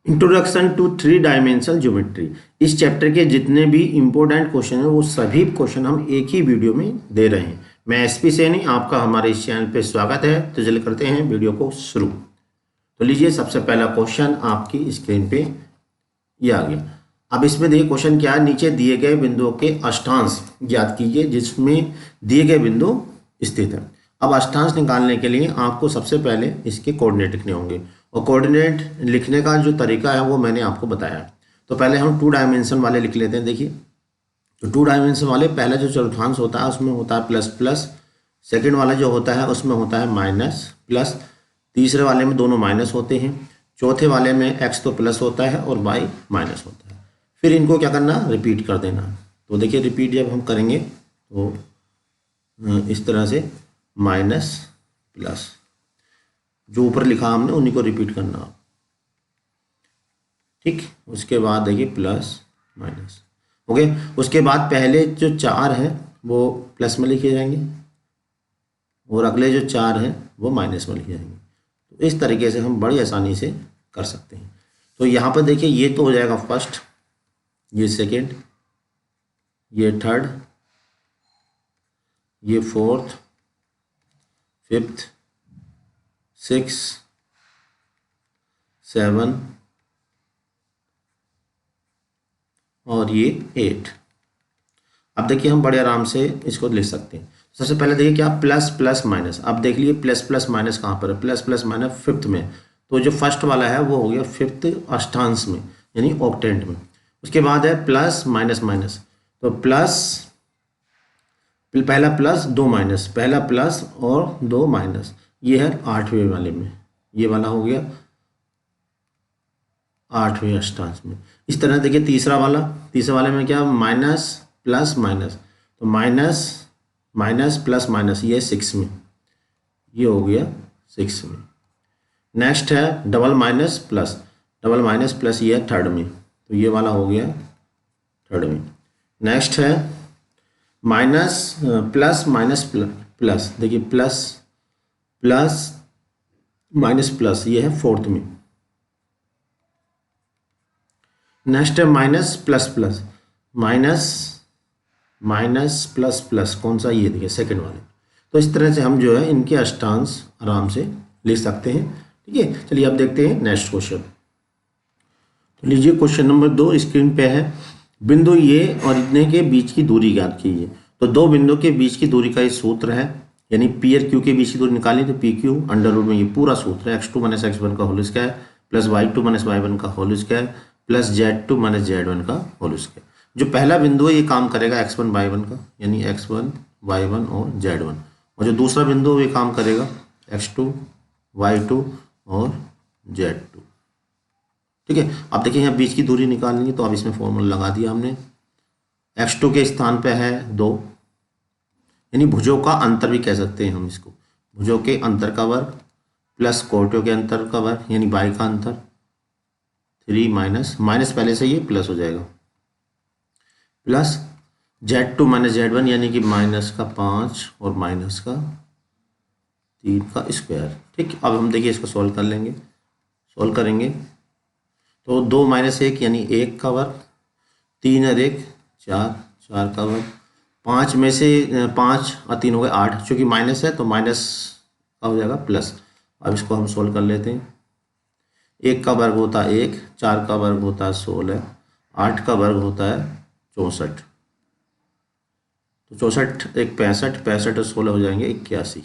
Introduction to three dimensional geometry. इस chapter के जितने भी इम्पोर्टेंट क्वेश्चन हैं वो सभी क्वेश्चन हम एक ही वीडियो में दे रहे हैं। मैं एसपी सैनी, आपका हमारे इस चैनल पे स्वागत है। तो चलिए करते हैं वीडियो को शुरू। तो लीजिए, सबसे पहला क्वेश्चन आपकी स्क्रीन पे ये आ गया। अब इसमें देखिए क्वेश्चन क्या है, नीचे दिए गए बिंदुओं के अष्टांश ज्ञात कीजिए जिसमें दिए गए बिंदु स्थित है। अब अष्टांश निकालने के लिए आपको सबसे पहले इसके कोऑर्डिनेट लिखने होंगे, और कोऑर्डिनेट लिखने का जो तरीका है वो मैंने आपको बताया है। तो पहले हम 2 डायमेंशन वाले लिख लेते हैं। देखिए, तो 2 डायमेंशन वाले पहला जो चतुर्थांश होता है उसमें होता है प्लस प्लस, सेकेंड वाला जो होता है उसमें होता है माइनस प्लस, तीसरे वाले में दोनों माइनस होते हैं, चौथे वाले में एक्स तो प्लस होता है और वाई माइनस होता है। फिर इनको क्या करना, रिपीट कर देना। तो देखिए, रिपीट जब हम करेंगे तो इस तरह से माइनस प्लस, जो ऊपर लिखा हमने उन्हीं को रिपीट करना, ठीक। उसके बाद देखिए प्लस माइनस हो गए। उसके बाद पहले जो 4 हैं वो प्लस में लिखे जाएंगे और अगले जो 4 हैं वो माइनस में लिखे जाएंगे। तो इस तरीके से हम बड़ी आसानी से कर सकते हैं। तो यहाँ पर देखिए, ये तो हो जाएगा फर्स्ट, ये सेकेंड, ये थर्ड, ये फोर्थ, फिफ्थ, 6, 7 और ये 8। अब देखिए, हम बड़े आराम से इसको लिख सकते हैं। सबसे पहले देखिए क्या, प्लस प्लस माइनस। अब देख लिए प्लस प्लस माइनस कहाँ पर है, प्लस प्लस माइनस फिफ्थ में। तो जो फर्स्ट वाला है वो हो गया फिफ्थ अष्टांश में, यानी ऑक्टेंट में। उसके बाद है प्लस माइनस माइनस, तो प्लस, पहला प्लस 2 माइनस, पहला प्लस और 2 माइनस, ये है 8वें वाले में, ये वाला हो गया 8वें अष्टांश में। इस तरह देखिए तीसरा वाले में क्या, माइनस प्लस माइनस, तो माइनस माइनस प्लस माइनस, ये 6 में, ये हो गया 6 में। नेक्स्ट है डबल माइनस प्लस, ये है थर्ड में, तो ये वाला हो गया थर्ड में। नेक्स्ट है माइनस प्लस माइनस प्लस, देखिए प्लस प्लस माइनस प्लस, ये है फोर्थ में। नेक्स्ट है minus plus plus, minus plus plus, कौन सा, ये देखिए सेकेंड वाले। तो इस तरह से हम जो है इनके अष्टांश आराम से लिख सकते हैं, ठीक है। चलिए अब देखते हैं नेक्स्ट क्वेश्चन। तो लीजिए क्वेश्चन नंबर 2 स्क्रीन पे है। बिंदु ए और इतने के बीच की दूरी ज्ञात कीजिए। तो दो बिंदु के बीच की दूरी का ये सूत्र है, यानी पी और क्यू के बीच की दूरी निकाली तो पी क्यू अंडर रूट में, ये पूरा सूत्र है, x2 माइनस x1 का whole square plus y2 minus y1 का whole square plus z2 minus z1 का होल स्क्वायर। जो पहला बिंदु है ये काम करेगा x1 y1 का, यानी x1 y1 और z1, और जो दूसरा बिंदु ये काम करेगा x2 y2 और z2, ठीक है। अब देखिए यहाँ बीच की दूरी निकालेंगे, तो अब इसमें फॉर्मूला लगा दिया हमने। x2 के स्थान पे है 2, यानी भुजों का अंतर भी कह सकते हैं हम इसको, भुजों के अंतर का वर्ग प्लस कोटियों के अंतर का वर्ग, यानी बाई का अंतर, 3 माइनस माइनस पहले से ये प्लस हो जाएगा, प्लस z2 माइनस z1, यानी कि माइनस का 5 और माइनस का 3 का स्क्वायर, ठीक। अब हम देखिए इसको सॉल्व कर लेंगे, सॉल्व करेंगे तो 2 माइनस 1 यानी 1 का वर्ग, 3 और 1 4, 4 का वर्ग, 5 में से 5 और 3 हो गए 8, चूँकि माइनस है तो माइनस का हो जाएगा प्लस। अब इसको हम सोल्व कर लेते हैं। 1 का वर्ग होता है 1, 4 का वर्ग होता है 16, 8 का वर्ग होता है 64, तो 64 एक 65, 65 और 16 हो जाएंगे 81,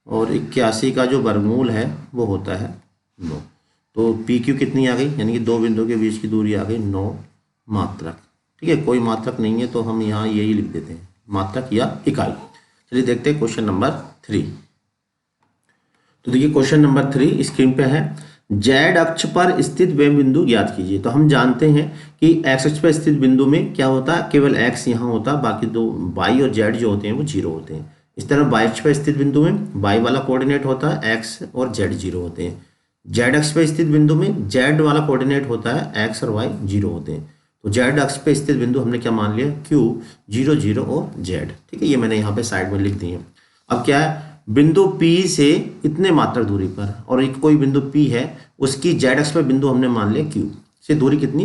और 81 का जो वर्गमूल है वो होता है 9। तो पी क्यू कितनी आ गई, यानी कि दो बिंदुओं के बीच की दूरी आ गई 9 मात्रक, ठीक है। कोई मात्रक नहीं है तो हम यहाँ यही लिख देते हैं, मात्रक या इकाई। चलिए देखते हैं क्वेश्चन नंबर 3। तो देखिए क्वेश्चन नंबर 3 स्क्रीन पे है। जेड अक्ष पर स्थित वे बिंदु ज्ञात कीजिए। तो हम जानते हैं कि एक्स अक्ष पर स्थित बिंदु में क्या होता है, केवल एक्स यहाँ होता है, बाकी दो वाई और जेड जो होते हैं वो 0 होते हैं। इस तरह वाई अक्ष पर स्थित बिंदु में वाई वाला कोऑर्डिनेट होता है एक्स और जेड 0 होते हैं। जेड अक्ष पर स्थित बिंदु में जेड वाला कोऑर्डिनेट होता है एक्स और वाई 0 होते हैं। तो जेड अक्ष पे स्थित बिंदु हमने क्या मान लिया, क्यू 0 0 और जेड, ठीक है। ये मैंने यहाँ पे साइड में लिख दी है। अब क्या है, बिंदु P से इतने मात्रक दूरी पर, और एक कोई बिंदु P है, उसकी जेड एक्स पे बिंदु हमने मान लिया Q से दूरी कितनी,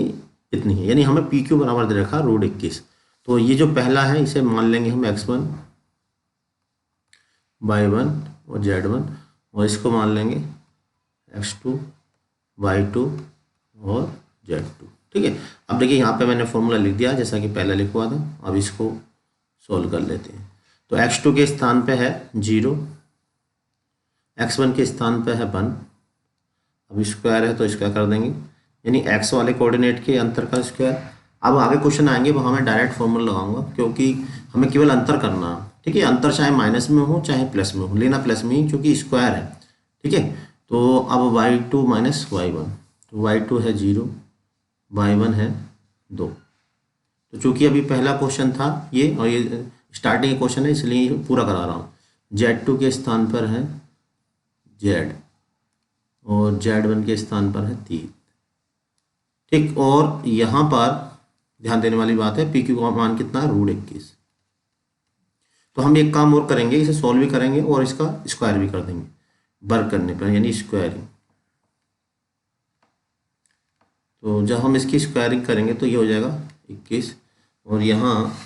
इतनी है, यानी हमें PQ बराबर दे रखा √21। तो ये जो पहला है इसे मान लेंगे हम x1 y1 और z1, और इसको मान लेंगे x2 y2 और z2। ठीक है, अब देखिए यहाँ पे मैंने फॉर्मूला लिख दिया जैसा कि पहले लिखवा था। अब इसको सोल्व कर लेते हैं। तो x2 के स्थान पे है 0, x1 के स्थान पे है 1, अब स्क्वायर है तो स्क्वायर कर देंगे, यानी x वाले कोऑर्डिनेट के अंतर का स्क्वायर। अब आगे क्वेश्चन आएंगे वो हमें डायरेक्ट फॉर्मूला लगाऊंगा, क्योंकि हमें केवल अंतर करना है। ठीक है, अंतर चाहे माइनस में हो चाहे प्लस में हो, लेना प्लस में ही क्योंकि स्क्वायर है। ठीक है, तो अब y2 माइनस y1, तो y2 है 0, y1 है 2। तो चूंकि अभी पहला क्वेश्चन था ये, और ये स्टार्टिंग क्वेश्चन है इसलिए पूरा करा रहा हूँ। z2 के स्थान पर है z, और z1 के स्थान पर है 3। ठीक, और यहाँ पर ध्यान देने वाली बात है PQ का मान कितना है, √21। तो हम एक काम और करेंगे, इसे सॉल्व भी करेंगे और इसका स्क्वायर भी कर देंगे वर्क करने पर, यानी स्क्वायरिंग। तो जब हम इसकी स्क्वायरिंग करेंगे तो ये हो जाएगा 21, और यहाँ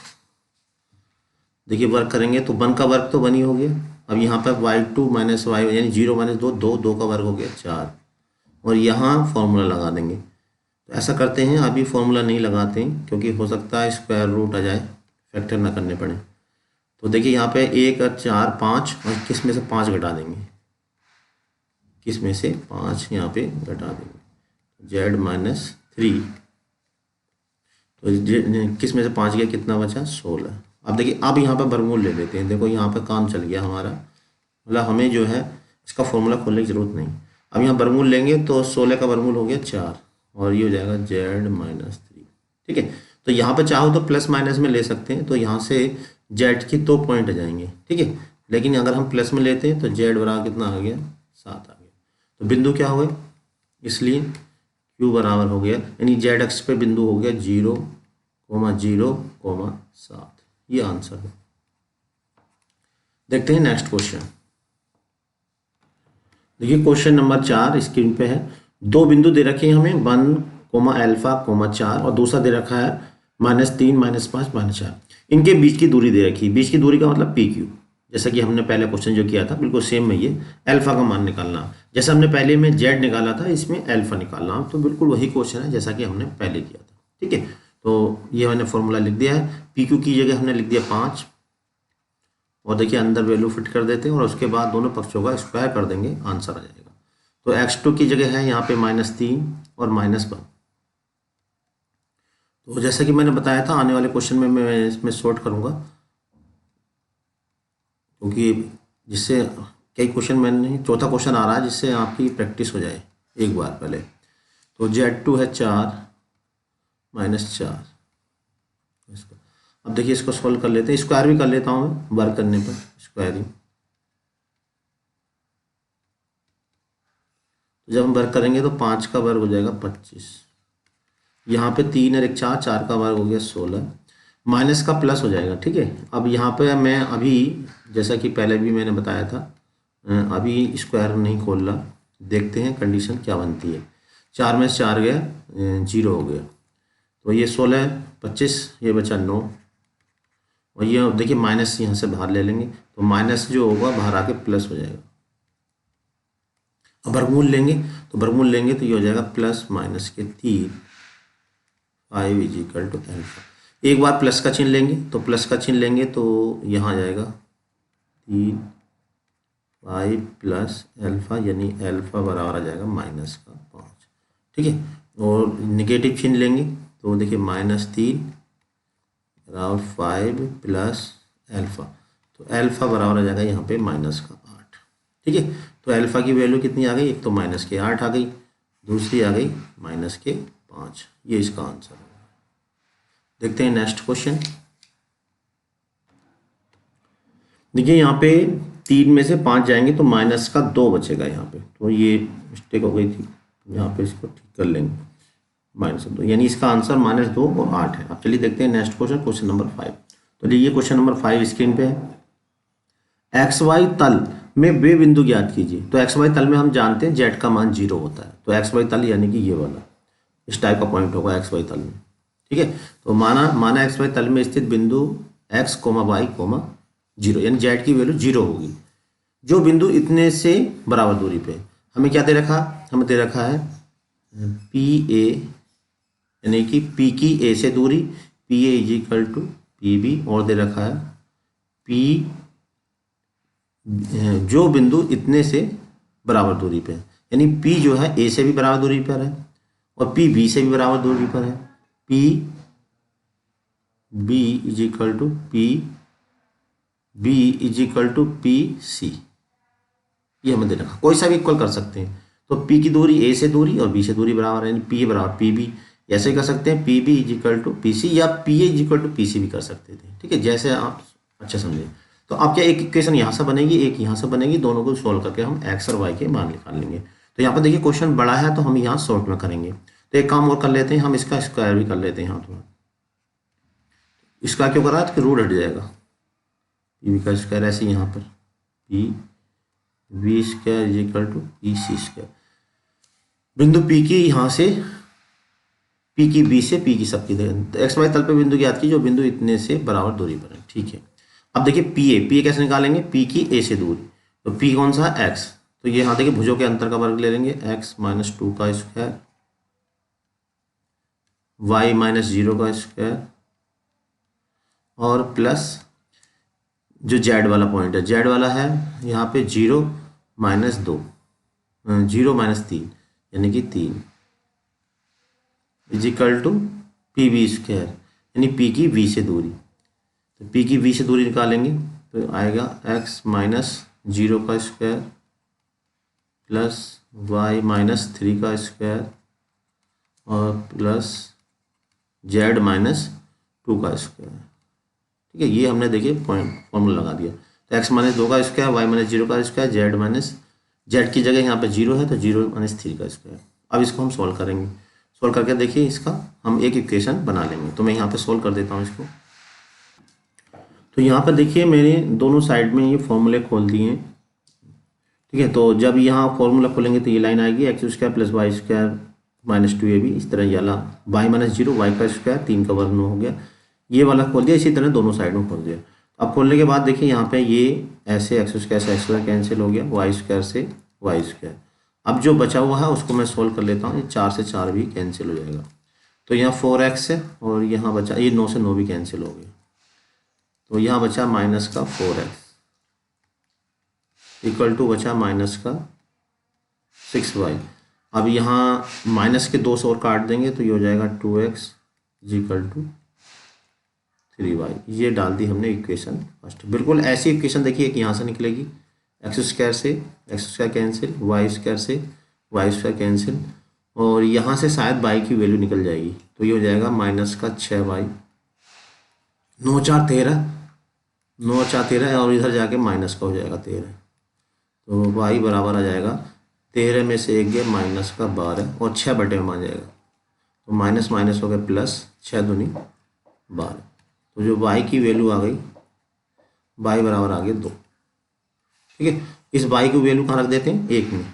देखिए वर्क करेंगे तो 1 का वर्क तो 1 ही हो गया। अब यहाँ पर y2 माइनस y यानी 0 माइनस 2, 2 का वर्क हो गया 4, और यहाँ फॉर्मूला लगा देंगे। तो ऐसा करते हैं, अभी फॉर्मूला नहीं लगाते हैं क्योंकि हो सकता है स्क्वायर रूट आ जाए, फैक्टर ना करने पड़े। तो देखिए यहाँ पे 1 और 4 5, और किस में से 5 घटा देंगे, किस में से 5 यहाँ पे घटा देंगे, z माइनस 3। तो किस में से 5 गया, कितना बचा, 16। अब देखिए अब यहाँ पे वर्गमूल ले लेते हैं। देखो यहाँ पे काम चल गया हमारा, मतलब हमें जो है इसका फॉर्मूला खोलने की ज़रूरत नहीं। अब यहाँ वर्गमूल लेंगे तो 16 का वर्गमूल हो गया 4, और ये हो जाएगा z माइनस 3। ठीक है, तो यहाँ पे चाहो तो प्लस माइनस में ले सकते हैं, तो यहाँ से z की 2 पॉइंट आ जाएंगे। ठीक है, लेकिन अगर हम प्लस में लेते हैं तो z बराबर कितना आ गया, 7 आ गया। तो बिंदु क्या हुए, इसलिए q बराबर हो गया, यानी z अक्ष पे बिंदु हो गया 0, 0, 7। ये आंसर है। देखते हैं नेक्स्ट क्वेश्चन। देखिए क्वेश्चन नंबर 4 स्क्रीन पे है। दो बिंदु दे रखे हैं हमें 1, अल्फा, 4, और दूसरा दे रखा है -3, -5, -4। इनके बीच की दूरी दे रखी है। बीच की दूरी का मतलब PQ, जैसा कि हमने पहले क्वेश्चन जो किया था बिल्कुल सेम में ये अल्फा का मान निकालना। जैसा हमने पहले में z निकाला था, इसमें अल्फा निकालना, तो बिल्कुल वही क्वेश्चन है जैसा कि हमने पहले किया था। ठीक है, तो ये मैंने फॉर्मूला लिख दिया है। PQ की जगह हमने लिख दिया 5, और देखिए अंदर वैल्यू फिट कर देते हैं, और उसके बाद दोनों पक्षों का स्क्वायर कर देंगे, आंसर आ जाएगा। तो x2 की जगह है यहाँ पे -3 और -1। तो जैसा कि मैंने बताया था आने वाले क्वेश्चन में मैं इसमें सॉर्ट करूँगा, क्योंकि जिससे कई क्वेश्चन मैंने, चौथा क्वेश्चन आ रहा है जिससे आपकी प्रैक्टिस हो जाए एक बार पहले। तो z2 है 4, -4। अब देखिए इसको सॉल्व कर लेते हैं, स्क्वायर भी कर लेता हूँ मैं वर्क करने पर, स्क्वायरिंग। तो जब हम वर्क करेंगे तो 5 का वर्ग हो जाएगा 25, यहाँ पे 3 और 1 4, 4 का वर्ग हो गया 16, माइनस का प्लस हो जाएगा। ठीक है, अब यहाँ पे मैं अभी जैसा कि पहले भी मैंने बताया था, अभी स्क्वायर नहीं खोल रहा, देखते हैं कंडीशन क्या बनती है। 4 में से 4 गया, 0 हो गया, तो ये 16, 25, ये बचा 9, और ये देखिए माइनस यहाँ से बाहर ले लेंगे, तो माइनस जो होगा बाहर आके प्लस हो जाएगा। अब वर्गमूल लेंगे, तो वर्गमूल लेंगे तो ये हो जाएगा प्लस माइनस के 3, 5 = अल्फा। एक बार प्लस का चिन्ह लेंगे, तो प्लस का चिन्ह लेंगे तो यहाँ आ जाएगा 3, 5 प्लस अल्फा, यानी अल्फा बराबर आ जाएगा -5। ठीक है, और नेगेटिव चिन्ह लेंगे तो देखिए -3 बराबर 5 प्लस अल्फा, तो अल्फा बराबर आ जाएगा यहाँ पे -8। ठीक है, तो अल्फा की वैल्यू कितनी आ गई, एक तो -8 आ गई, दूसरी आ गई -5। ये इसका आंसर है। देखते हैं नेक्स्ट क्वेश्चन। देखिए यहाँ पे 3 में से 5 जाएंगे तो -2 बचेगा यहाँ पे, तो ये मिस्टेक हो गई थी, यहाँ पे इसको ठीक कर लेंगे, -2, यानी इसका आंसर -2 और 8 है। अब चलिए देखते हैं नेक्स्ट क्वेश्चन, क्वेश्चन नंबर 5। तो ये क्वेश्चन नंबर 5 स्क्रीन पे है। XY तल में वे बिंदु ज्ञात कीजिए। तो एक्स वाई तल में हम जानते हैं जेड का मान 0 होता है, तो एक्स वाई तल यानी कि ये वाला इस टाइप का पॉइंट होगा एक्स वाई तल में। ठीक है, तो माना एक्स वाई तल में स्थित बिंदु एक्स कोमा वाई कोमा 0 यानी जेड की वैल्यू 0 होगी। जो बिंदु इतने से बराबर दूरी पे, हमें क्या दे रखा, हमें दे रखा है पी ए यानी कि पी की ए से दूरी, P A is equal to P B, और दे रखा है पी जो बिंदु इतने से बराबर दूरी पे है, यानी पी जो है ए से भी बराबर दूरी पर है और पी बी से भी बराबर दूरी पर है। P B is equal to P B is equal to P C, ये हमें दे रखा, कोई सा भी इक्वल कर सकते हैं। तो पी की दूरी ए से दूरी और बी से दूरी बराबर है, यानी पी बराबर पी बी, ऐसे कर सकते हैं P B is equal to P C या P A is equal to P C भी कर सकते थे। ठीक है, जैसे आप अच्छा समझे। तो आप क्या, एक इक्वेशन यहाँ से बनेगी, एक यहाँ से बनेगी, दोनों को सोल्व करके हम एक्स और वाई के मान निकाल लेंगे। तो यहाँ पर देखिए क्वेश्चन बड़ा है तो हम यहाँ शॉर्ट में करेंगे। तो एक काम और कर लेते हैं, हम इसका स्क्वायर भी कर लेते हैं यहाँ थोड़ा। इसका क्यों करा कि रूट हट जाएगा, पी बी का स्क्वायर ऐसे यहाँ पर P V square is equal to P C square. बिंदु पी की यहाँ से पी की बी से पी की सबकी तो एक्स वाई तल पे बिंदु ज्ञात की जो बिंदु इतने से बराबर दूरी पर है। ठीक है, अब देखिए पी ए कैसे निकालेंगे, पी की ए से दूरी, तो पी कौन सा है एक्स, तो ये यहाँ देखिए भुजों के अंतर का वर्ग ले लेंगे, एक्स माइनस 2 का स्क्वायर वाई माइनस 0 का स्क्वायर और प्लस जो जेड वाला पॉइंट है, जेड वाला है यहाँ पे 0 माइनस 2 0 माइनस 3 यानी कि 3 is equal to P B square यानी पी की वी से दूरी। तो पी की वी से दूरी निकालेंगे तो आएगा एक्स माइनस 0 का स्क्वायर प्लस वाई माइनस 3 का स्क्वायर और प्लस जेड माइनस 2 का स्क्वायर। ठीक है, ये हमने देखिए पॉइंट फॉर्मूला लगा दिया। तो एक्स माइनस 2 का स्क्वायर, वाई माइनस 0 का स्क्वायर, जेड माइनस जेड की जगह यहाँ पे 0 है तो 0 माइनस 3 का स्क्वायर। अब इसको हम सॉल्व करेंगे, सॉल्व करके देखिए इसका हम एक इक्वेशन बना लेंगे। तो मैं यहाँ पे सॉल्व कर देता हूँ इसको। तो यहाँ पर देखिए मैंने दोनों साइड में ये फॉर्मूले खोल दिए हैं। ठीक है, तो जब यहाँ फॉर्मूला खोलेंगे तो ये लाइन आएगी X square plus Y square minus 2ab, इस तरह ये वाला वाई माइनस 0 वाई का स्क्वायर 3 का वर्ग 9 हो गया, ये वाला खोल दिया। इसी तरह दोनों साइड में खोल दिया। अब खोलने के बाद देखिए यहाँ पे ये ऐसे एक्स स्क्वायर से एक्स स्क्वायर कैंसिल हो गया, वाई स्क्वायर से वाई स्क्वायर। अब जो बचा हुआ है उसको मैं सोल्व कर लेता हूँ, ये 4 से 4 भी कैंसिल हो जाएगा। तो यहाँ 4x है और यहाँ बचा ये 9 से 9 भी कैंसिल हो गया, तो यहाँ बचा माइनस का 4x इक्वल टू बचा माइनस का 6y। अब यहाँ माइनस के 2 से और काट देंगे तो ये हो जाएगा 2x is equal to 3y। ये डाल दी हमने इक्वेशन फर्स्ट। बिल्कुल ऐसी इक्वेशन देखिए एक यहाँ से निकलेगी, एक्स स्क्वायर से X square cancel, Y square से वाई स्क्वायर कैंसिल, और यहाँ से शायद y की वैल्यू निकल जाएगी तो ये हो जाएगा माइनस का 6y, 9 4 13, 9 4 13 और इधर जाके माइनस का हो जाएगा 13, तो y बराबर आ जाएगा 13 में से 1 गया माइनस का 12 और 6 बटे में आ जाएगा, तो माइनस माइनस हो गया प्लस, 6 दूनी 12, तो जो y की वैल्यू आ गई y बराबर आ गया 2। ठीक है, इस y की वैल्यू कहाँ रख देते हैं 1 में,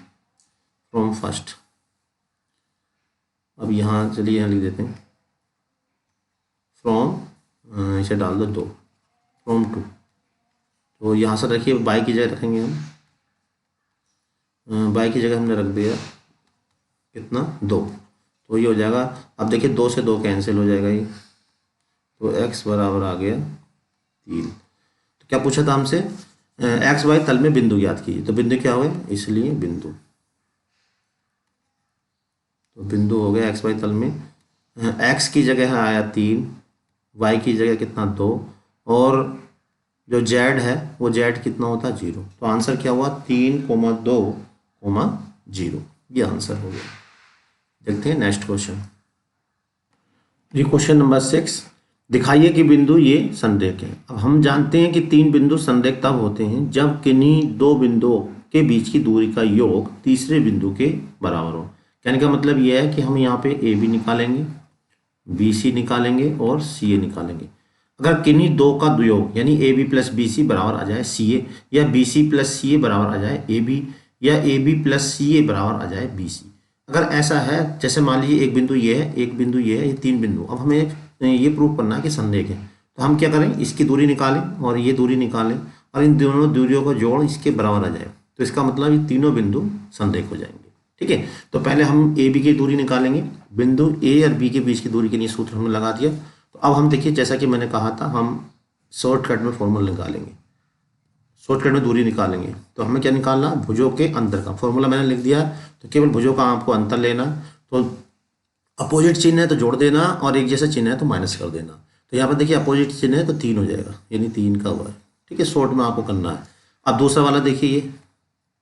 फ्रॉम फर्स्ट। अब यहाँ चलिए यहाँ लिख देते हैं फ्रॉम, इसे डाल दो 2 फ्रॉम 2, तो यहाँ से रखिए y की जगह रखेंगे हम, y की जगह हमने रख दिया कितना 2, तो ये हो जाएगा। अब देखिए 2 से 2 कैंसिल हो जाएगा ये, तो x बराबर आ गया 3। तो क्या पूछा था हमसे, एक्स वाई तल में बिंदु ज्ञात कीजिए, तो बिंदु क्या हुए, इसलिए बिंदु, तो बिंदु हो गया एक्स वाई तल में, x की जगह आया 3, y की जगह कितना 2, और जो z है वो z कितना होता है 0, तो आंसर क्या हुआ 3,2,0, ये आंसर हो गया। देखते हैं नेक्स्ट क्वेश्चन। ये क्वेश्चन नंबर 6, दिखाइए कि बिंदु ये संरेख है। अब हम जानते हैं कि 3 बिंदु संरेख तब होते हैं जब किन्हीं 2 बिंदुओं के बीच की दूरी का योग तीसरे बिंदु के बराबर हो। कहने का मतलब ये है कि हम यहाँ पे ए बी निकालेंगे, बी सी निकालेंगे और सी ए निकालेंगे। अगर किन्हीं दो का योग यानी A B plus B C बराबर आ जाए सी ए, या बी सी प्लस सी ए बराबर आ जाए ए बी, या ए बी प्लस सी ए बराबर आ जाए बी सी। अगर ऐसा है, जैसे मान लीजिए एक बिंदु ये है, एक बिंदु ये है, ये तीन बिंदु, अब हमें ये प्रूव करना है कि संरेख है। तो हम क्या करें, इसकी दूरी निकालें और ये दूरी निकालें और इन दोनों दूरियों का जोड़ इसके बराबर आ जाए, तो इसका मतलब ये तीनों बिंदु संरेख हो जाएंगे। ठीक है, तो पहले हम ए बी की दूरी निकालेंगे। बिंदु ए और बी के बीच की दूरी के लिए सूत्र हमने लगा दिया। तो अब हम देखिए, जैसा कि मैंने कहा था, हम शॉर्टकट में फॉर्मूला निकालेंगे, शॉर्टकट में दूरी निकालेंगे। तो हमें क्या निकालना, भुजों के अंतर का फॉर्मूला मैंने लिख दिया। तो केवल भुजों का आपको अंतर लेना, तो अपोजिट चिन्ह है तो जोड़ देना और एक जैसा चिन्ह है तो माइनस कर देना। तो यहाँ पर देखिए अपोजिट चिन्ह है तो 3 हो जाएगा, यानी 3 का वर्ग। ठीक है, शॉर्ट में आपको करना है। अब दूसरा वाला देखिए,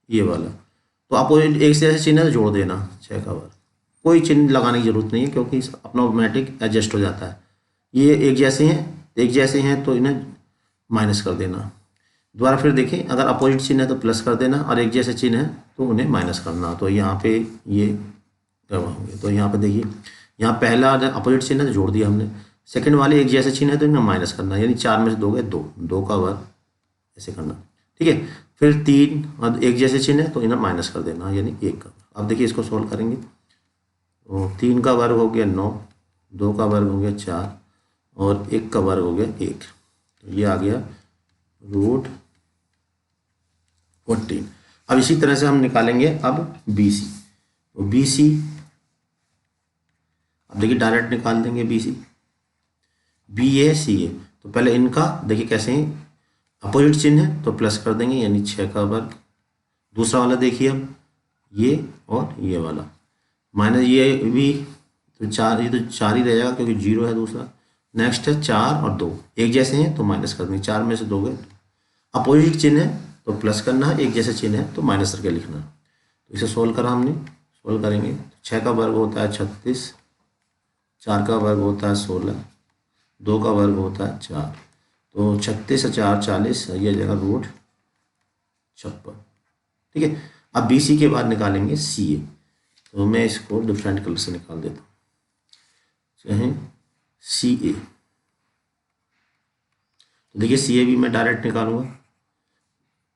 ये वाला, तो अपोजिट एक जैसा चिन्ह है तो जोड़ देना 6 का वर्ग। कोई चिन्ह लगाने की जरूरत नहीं है क्योंकि अपना ऑटोमेटिक एडजस्ट हो जाता है। ये एक जैसे हैं तो इन्हें माइनस कर देना। दोबारा फिर देखें, अगर अपोजिट चिन्ह है तो प्लस कर देना और एक जैसे चिन्ह है तो उन्हें माइनस करना। तो यहाँ पे ये करवा होंगे। तो यहाँ पे देखिए, यहाँ पहला अपोजिट चिन्ह है तो जोड़ दिया हमने, सेकंड वाले एक जैसे चिन्ह है तो इन्हें माइनस करना, यानी 4 में से 2 गए 2, 2 का वर्ग ऐसे करना। ठीक है, फिर 3 और एक जैसे चिन्ह है तो इन्हें माइनस कर देना, यानी 1 का। अब देखिए इसको सोल्व करेंगे, तो 3 का वर्ग हो गया 9, 2 का वर्ग हो गया 4 और 1 का वर्ग हो गया 1। तो ये आ गया √14। अब इसी तरह से हम निकालेंगे अब बी सी। तो बी सी, अब देखिए डायरेक्ट निकाल देंगे बी सी, बी ए सी ए। तो पहले इनका देखिए कैसे हैं, अपोजिट चिन्ह है तो प्लस कर देंगे, यानी 6 का वर्ग। दूसरा वाला देखिए, अब ये और ये वाला माइनस ये भी, तो 4, ये तो 4 ही रहेगा क्योंकि 0 है दूसरा। नेक्स्ट है 4 और 2 एक जैसे हैं तो माइनस कर देंगे, 4 में से 2 गए। अपोजिट चिन्ह है तो प्लस करना है, एक जैसे चिन्ह है तो माइनस करके लिखना। तो इसे सोल्व करा हमने, सोल्व करेंगे। 6 का वर्ग होता है 36, 4 का वर्ग होता है 16, 2 का वर्ग होता है 4। तो 36 और 4 40, ये जगह √56। ठीक है, अब बी सी के बाद निकालेंगे सी ए। तो मैं इसको डिफरेंट कलर से निकाल देता हूँ, चाहे सी ए। तो देखिए सी ए भी मैं डायरेक्ट निकालूंगा,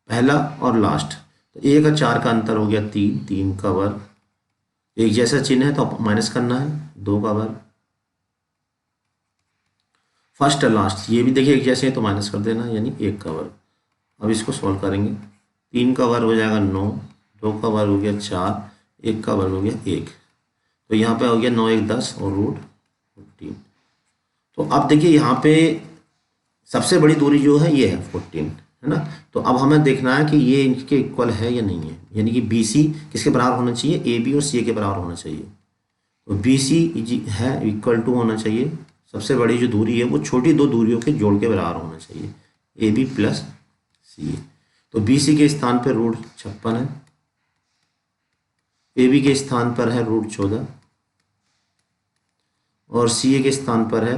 पहला और लास्ट। तो 1 और 4 का अंतर हो गया 3, 3 का वर्ग। एक जैसा चिन्ह है तो माइनस करना है, 2 का वर्ग। फर्स्ट और लास्ट ये भी देखिए एक जैसे हैं तो माइनस कर देना, यानी 1 का वर्ग। अब इसको सॉल्व करेंगे, 3 का वर्ग हो जाएगा 9, 2 का वर्ग हो गया 4, 1 का वर्ग हो गया 1। तो यहाँ पे हो गया 9 1 10 और √14। तो अब देखिए यहाँ पे सबसे बड़ी दूरी जो है ये है 14, है ना। तो अब हमें देखना है कि ये इनके इक्वल है या नहीं है, यानी कि बी सी किसके बराबर होना चाहिए, ए बी और सी ए के बराबर होना चाहिए। तो बी सी है इक्वल टू होना चाहिए, सबसे बड़ी जो दूरी है वो छोटी दो दूरियों के जोड़ के बराबर होना चाहिए, ए बी प्लस सी ए। तो बी सी के स्थान पर √56 है, ए बी के स्थान पर है √14 और सी ए के स्थान पर है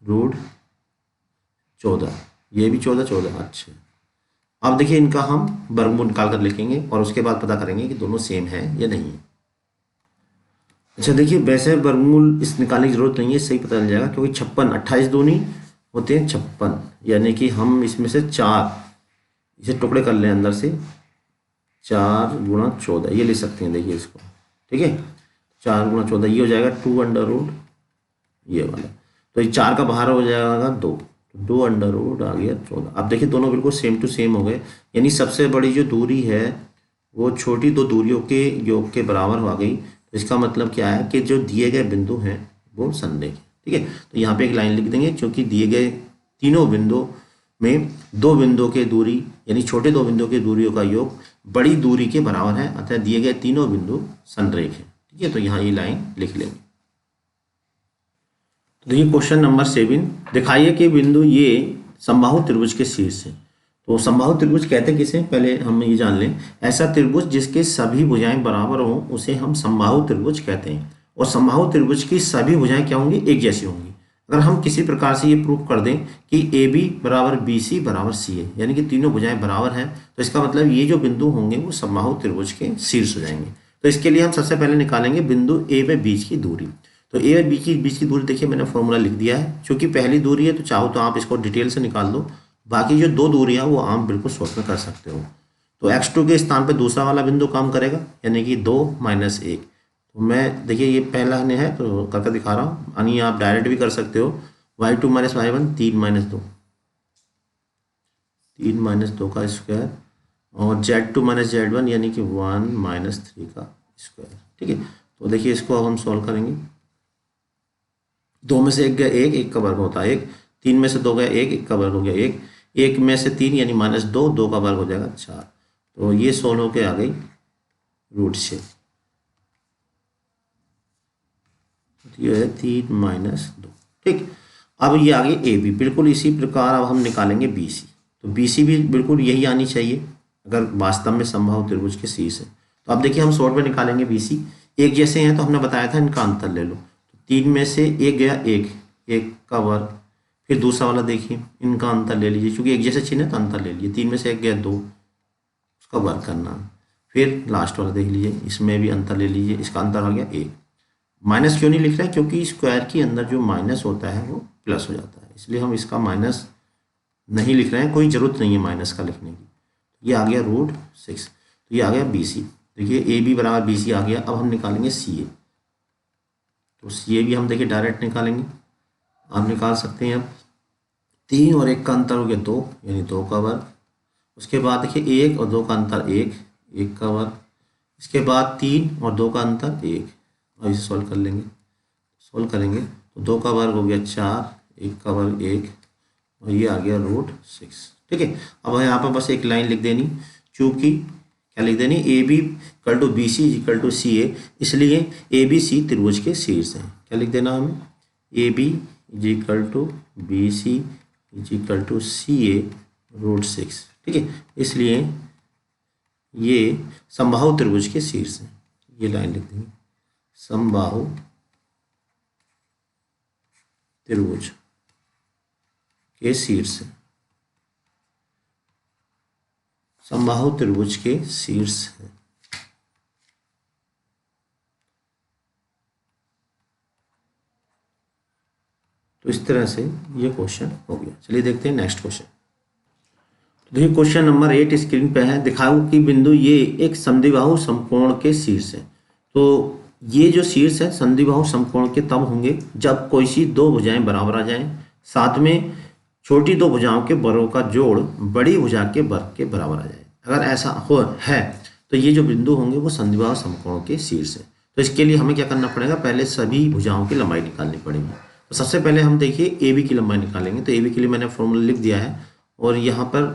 √14। ये भी 14 14। अच्छा, अब देखिए इनका हम वर्गमूल निकाल कर लिखेंगे और उसके बाद पता करेंगे कि दोनों सेम है या नहीं है। अच्छा देखिए, वैसे वर्गमूल इस निकालने की जरूरत नहीं है, सही पता चल जाएगा क्योंकि 56 28 दूनी होते हैं 56, यानी कि हम इसमें से 4 इसे टुकड़े कर लें अंदर से, 4 × 14 ये ले सकते हैं। देखिए इसको, ठीक है, 4 × 14 ये हो जाएगा 2 ये वाला। तो ये 4 का बाहर हो जाएगा 2, 2 आ गया 14। अब देखिए दोनों बिल्कुल सेम टू सेम हो गए, यानी सबसे बड़ी जो दूरी है वो छोटी दो दूरियों के योग के बराबर हो गई। तो इसका मतलब क्या है कि जो दिए गए बिंदु हैं वो संरेख है। ठीक है, तो यहाँ पे एक लाइन लिख देंगे, क्योंकि दिए गए तीनों बिंदुओं में दो बिंदुओं के दूरी यानी छोटे दो बिंदुओं की दूरियों का योग बड़ी दूरी के बराबर है, अतः दिए गए तीनों बिंदु संरेख है। ठीक है, तो यहाँ ये लाइन लिख लेंगे। तो देखिए क्वेश्चन नंबर 7, दिखाइए कि बिंदु ये समबाहु त्रिभुज के शीर्ष है। तो समबाहु त्रिभुज कहते हैं किसे, पहले हम ये जान लें। ऐसा त्रिभुज जिसके सभी भुजाएं बराबर हों उसे हम समबाहु त्रिभुज कहते हैं, और समबाहु त्रिभुज की सभी भुजाएं क्या होंगी, एक जैसी होंगी। अगर हम किसी प्रकार से ये प्रूफ कर दें कि ए बी बराबर बी सी बराबर सी ए, यानी कि तीनों भुजाएं बराबर हैं, तो इसका मतलब ये जो बिंदु होंगे वो समबाहु त्रिभुज के शीर्ष हो जाएंगे। तो इसके लिए हम सबसे पहले निकालेंगे बिंदु ए व बीच की दूरी। तो ए और बी की बीच की दूरी देखिए मैंने फॉर्मूला लिख दिया है, क्योंकि पहली दूरी है तो चाहो तो आप इसको डिटेल से निकाल दो, बाकी जो दो दूरियां वो आप बिल्कुल शॉर्ट में कर सकते हो। तो x2 के स्थान पे दूसरा वाला बिंदु काम करेगा, यानी कि 2 माइनस 1। तो मैं देखिए ये पहला ने है तो करके दिखा रहा हूँ, यानी आप डायरेक्ट भी कर सकते हो, y2 minus y1 3 minus 2, 3 minus 2 का स्क्वायर, और z2 माइनस z1 यानी कि 1 माइनस 3 का स्क्वायर। ठीक है, तो देखिए इसको अब हम सॉल्व करेंगे। 2 में से 1 गया 1, 1 का वर्ग होता है 1, 3 में से 2 गया 1, 1 का वर्ग हो गया 1, 1 में से 3 यानी माइनस 2, 2 का वर्ग हो जाएगा 4। तो ये सॉल्व होके आ गई √6। ये है 3 माइनस 2। ठीक, अब ये आ गई ए बी। बिल्कुल इसी प्रकार अब हम निकालेंगे बी सी। तो बी सी भी बिल्कुल यही आनी चाहिए अगर वास्तव में समबाहु त्रिभुज के शीर्ष है। तो अब देखिए हम शॉर्ट में निकालेंगे बी सी। एक जैसे हैं तो हमने बताया था इनका अंतर ले लो। तो 3 में से 1 गया 1, 1 का वर्ग, फिर दूसरा वाला देखिए इनका अंतर ले लीजिए, क्योंकि एक जैसे चिन्ह है तो अंतर ले लीजिए। 3 में से 1 गया 2, उसका वर्ग करना। फिर लास्ट वाला देख लीजिए, इसमें भी अंतर ले लीजिए, इसका अंतर आ गया 1। माइनस क्यों नहीं लिख रहे हैं? क्योंकि स्क्वायर के अंदर जो माइनस होता है वो प्लस हो जाता है, इसलिए हम इसका माइनस नहीं लिख रहे हैं, कोई ज़रूरत नहीं है माइनस का लिखने की। ये आ गया √6। तो ये आ गया बी सी। देखिए ए बी बराबर बी सी आ गया। अब हम निकालेंगे सी ए। तो सी ए भी हम देखिए डायरेक्ट निकालेंगे, आप निकाल सकते हैं। अब 3 और 1 का अंतर हो गया 2, यानी 2 का वर्ग। उसके बाद देखिए 1 और 2 का अंतर 1, 1 का वर्ग। इसके बाद 3 और 2 का अंतर 1। अब इसे सॉल्व कर लेंगे, सोल्व करेंगे तो 2 का वर्ग हो गया 4, 1 का वर्ग 1, और ये आ गया √6। ठीक है, अब यहाँ पर बस एक लाइन लिख देनी, चूँकि क्या लिख देनी, A B equal to B C equal to C A, इसलिए ए बी सी त्रिभुज के शीर्ष हैं। क्या लिख देना हमें, A B is equal to B C is equal to C A √6। ठीक है, इसलिए ये समबाहु त्रिभुज के शीर्ष हैं। ये लाइन लिख देंगे, समबाहु त्रिभुज के शीर्ष, समबाहु त्रिभुज के शीर्ष है। तो इस तरह से ये क्वेश्चन हो गया। चलिए देखते हैं नेक्स्ट क्वेश्चन। तो देखिए क्वेश्चन नंबर 8 स्क्रीन पे है। दिखाओ कि बिंदु ये एक संधिबाहु समकोण के शीर्ष है। तो ये जो शीर्ष है संधिबाहु समकोण के तब होंगे जब कोई सी दो भुजाएं बराबर आ जाएं, साथ में छोटी दो भुजाओं के वर्गों का जोड़ बड़ी भुजा के वर्ग के बराबर आ जाए। अगर ऐसा हो है तो ये जो बिंदु होंगे वो संधिबाहु समकोण के शीर्ष है। तो इसके लिए हमें क्या करना पड़ेगा, पहले सभी भुजाओं की लंबाई निकालनी पड़ेगी। तो सबसे पहले हम देखिए ए बी की लंबाई निकालेंगे। तो ए बी के लिए मैंने फॉर्मूला लिख दिया है, और यहाँ पर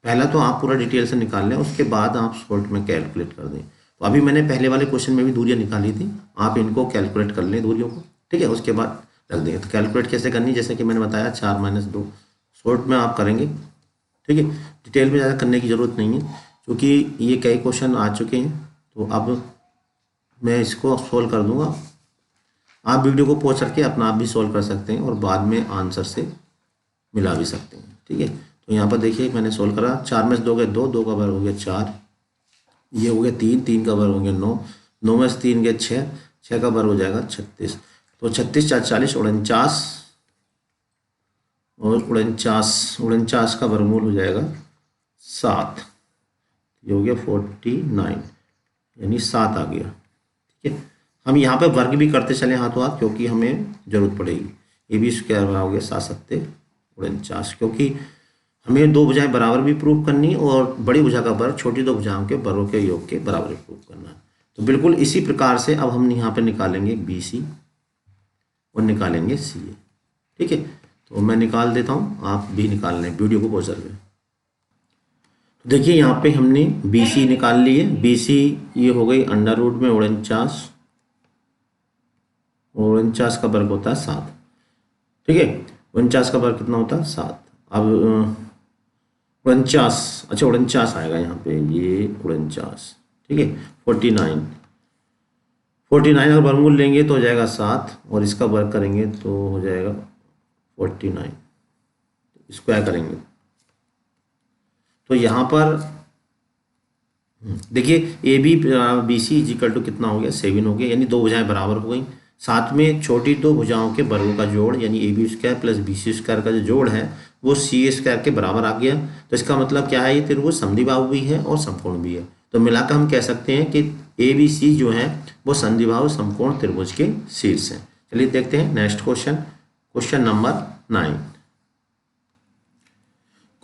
पहला तो आप पूरा डिटेल से निकाल लें, उसके बाद आप शॉर्ट में कैलकुलेट कर दें। तो अभी मैंने पहले वाले क्वेश्चन में भी दूरियां निकाली थी, आप इनको कैलकुलेट कर लें दूरियों को। ठीक है, उसके बाद रख देंगे। तो कैलकुलेट कैसे करनी, जैसे कि मैंने बताया 4 - 2 शॉर्ट में आप करेंगे। ठीक है, डिटेल में ज़्यादा करने की ज़रूरत नहीं है, क्योंकि ये कई क्वेश्चन आ चुके हैं। तो अब मैं इसको सोल्व कर दूंगा। आप वीडियो को पॉज करके अपना आप भी सोल्व कर सकते हैं और बाद में आंसर से मिला भी सकते हैं। ठीक है, तो यहाँ पर देखिए मैंने सोल्व करा। 4 में से 2 गए 2, 2 का वर्ग हो गया 4, ये हो गया 3, 3 का वर्ग हो गया 9, 9 में से 3 गया 6, 6 का वर्ग हो जाएगा 36। तो 36 4 40 49, और 49 का वर्गमूल हो जाएगा 7, ये हो गया 49, यानी 7 आ गया। ठीक है, हम यहाँ पे वर्ग भी करते चले हाथों हाथ, क्योंकि हमें जरूरत पड़ेगी। ये भी स्क्वायर हो गया 7 7 49, क्योंकि हमें दो भुजाएं बराबर भी प्रूव करनी और बड़ी भुजा का वर्ग छोटी दो भुजाओं के वर्गों के योग के बराबर भी प्रूव करना है। तो बिल्कुल इसी प्रकार से अब हम यहाँ पे निकालेंगे बी सी और निकालेंगे सी ए। ठीक है, तो मैं निकाल देता हूँ, आप भी निकाल लें, वीडियो को पॉज करके। तो देखिए यहाँ पे हमने बी सी निकाल ली है। बी सी ये हो गई अंडर रूट में 49, 49 का वर्ग होता है 7। ठीक है, 49 का वर्ग कितना होता है 7। अब 49, अच्छा 49 आएगा यहाँ पे, ये 49। ठीक है, 49 अगर वर्गमूल लेंगे तो हो जाएगा 7, और इसका वर्ग करेंगे तो हो जाएगा 49, स्क्वायर करेंगे तो यहाँ पर देखिए A B C is equal to कितना हो गया 7 हो गया, यानी दो भुजाएं बराबर हो गई। साथ में छोटी दो भुजाओं के वर्गों का जोड़ यानी A B square plus B C square का जो जोड़ है वो सी ए स्क्वायर के बराबर आ गया। तो इसका मतलब क्या है, ये त्रिभुज समद्विबाहु भी है और समकोण भी है। तो मिलाकर हम कह सकते हैं कि ए बी सी जो है वो समद्विबाहु समकोण त्रिभुज के शीर्ष हैं। चलिए देखते हैं next question, question number 9।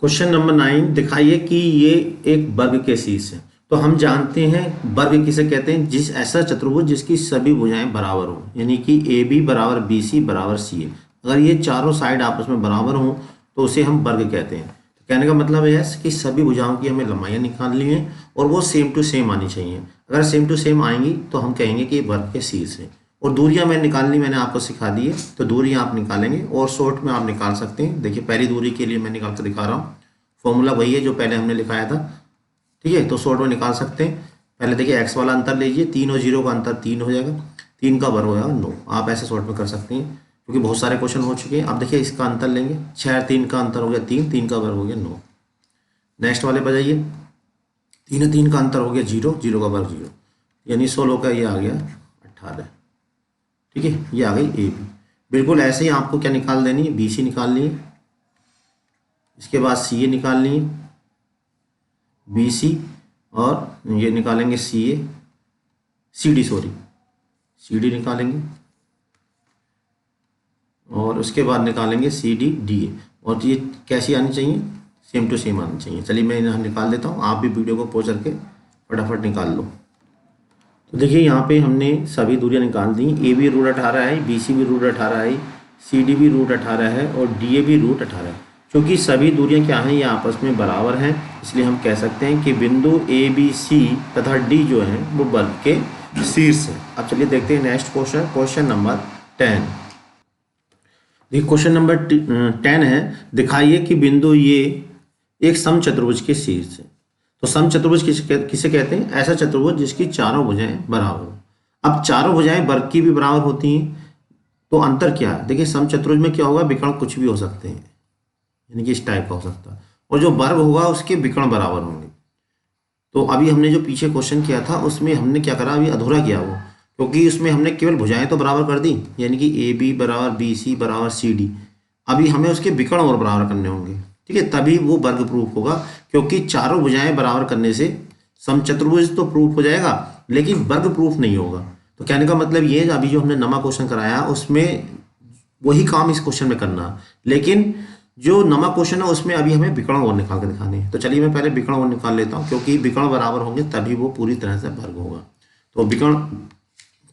Question number 9, दिखाइए कि ये एक वर्ग के शीर्ष है। तो हम जानते हैं वर्ग किसे कहते हैं, जिस ऐसा चतुर्भुज जिसकी सभी भुजाएं बराबर हो, यानी कि ए बी बराबर बी सी बराबर सी ए। अगर ये चारों साइड आपस में बराबर हो तो उसे हम वर्ग कहते हैं। तो कहने का मतलब है कि सभी भुजाओं की हमें लंबाइयाँ निकालनी है और वो सेम टू सेम आनी चाहिए। अगर सेम टू सेम आएंगी तो हम कहेंगे कि ये वर्ग के शीर्ष है। और दूरियां मैंने आपको सिखा दी है, तो दूरियां आप निकालेंगे और शॉर्ट में आप निकाल सकते हैं। देखिए पहली दूरी के लिए मैं निकाल कर दिखा रहा हूँ, फॉर्मूला वही है जो पहले हमने लिखाया था, ठीक है। तो शॉर्ट में निकाल सकते हैं। पहले देखिए एक्स वाला अंतर लीजिए, 3 और 0 का अंतर 3 हो जाएगा, 3 का वर्ग हो जाएगा 9। आप ऐसे शॉर्ट में कर सकते हैं क्योंकि बहुत सारे क्वेश्चन हो चुके हैं। अब देखिए इसका अंतर लेंगे, 6 और 3 का अंतर हो गया 3, 3 का वर्ग हो गया 9। नेक्स्ट वाले पर जाइए, 3 और 3 का अंतर हो गया 0, 0 का वर्ग 0, यानी 16 का ये आ गया 18, ठीक है। ये आ गई ए बी। बिल्कुल ऐसे ही आपको क्या निकाल देनी है, बी सी निकालनी है, इसके बाद सी ए निकालनी है, बी सी, और ये निकालेंगे C A, C D sorry C D निकालेंगे, और उसके बाद निकालेंगे सी डी डी ए। और ये कैसी आनी चाहिए, सेम टू सेम आनी चाहिए। चलिए मैं यहाँ निकाल देता हूँ, आप भी वीडियो को पॉज करके फटाफट निकाल लो। तो देखिए यहाँ पे हमने सभी दूरियां निकाल दी। ए बी रूट 18 है, बी सी भी रूट 18 है, सी डी भी रूट 18 है और डी ए भी रूट 18 है। क्योंकि सभी दूरियां क्या हैं, ये आपस में बराबर हैं, इसलिए हम कह सकते हैं कि बिंदु ए बी सी तथा डी जो है वो वर्ग के शीर्ष है। अब चलिए देखते हैं नेक्स्ट क्वेश्चन, क्वेश्चन नंबर 10। देखिए क्वेश्चन नंबर 10 है, दिखाइए कि बिंदु ये एक समचतुर्भुज के शीर्ष है। तो समचतुर्भुज किसे कहते हैं, ऐसा चतुर्भुज जिसकी चारों भुजाएं बराबर हो। अब चारों भुजाएं वर्ग की भी बराबर होती हैं, तो अंतर क्या है, देखिए समचतुर्भुज में क्या होगा, विकर्ण कुछ भी हो सकते हैं, यानी कि इस टाइप का हो सकता है, और जो वर्ग होगा उसके विकर्ण बराबर होंगे। तो अभी हमने जो पीछे क्वेश्चन किया था उसमें हमने क्या करा, अभी अधूरा किया वो, क्योंकि उसमें हमने केवल भुजाएं तो बराबर कर दी, यानी कि ए बी बराबर बी सी बराबर सी डी। अभी हमें उसके विकर्ण और बराबर करने होंगे, ठीक है, तभी वो वर्ग प्रूफ होगा। क्योंकि चारों भुजाएं बराबर करने से समचतुर्भुज तो प्रूफ हो जाएगा लेकिन वर्ग प्रूफ नहीं होगा। तो कहने का मतलब ये, अभी जो हमने नमा क्वेश्चन कराया उसमें वही काम इस क्वेश्चन में करना, लेकिन जो नमा क्वेश्चन है उसमें अभी हमें विकर्ण और निकाल के दिखाने हैं। तो चलिए मैं पहले विकर्ण और निकाल लेता हूँ, क्योंकि विकर्ण बराबर होंगे तभी वो पूरी तरह से वर्ग होगा। तो विकर्ण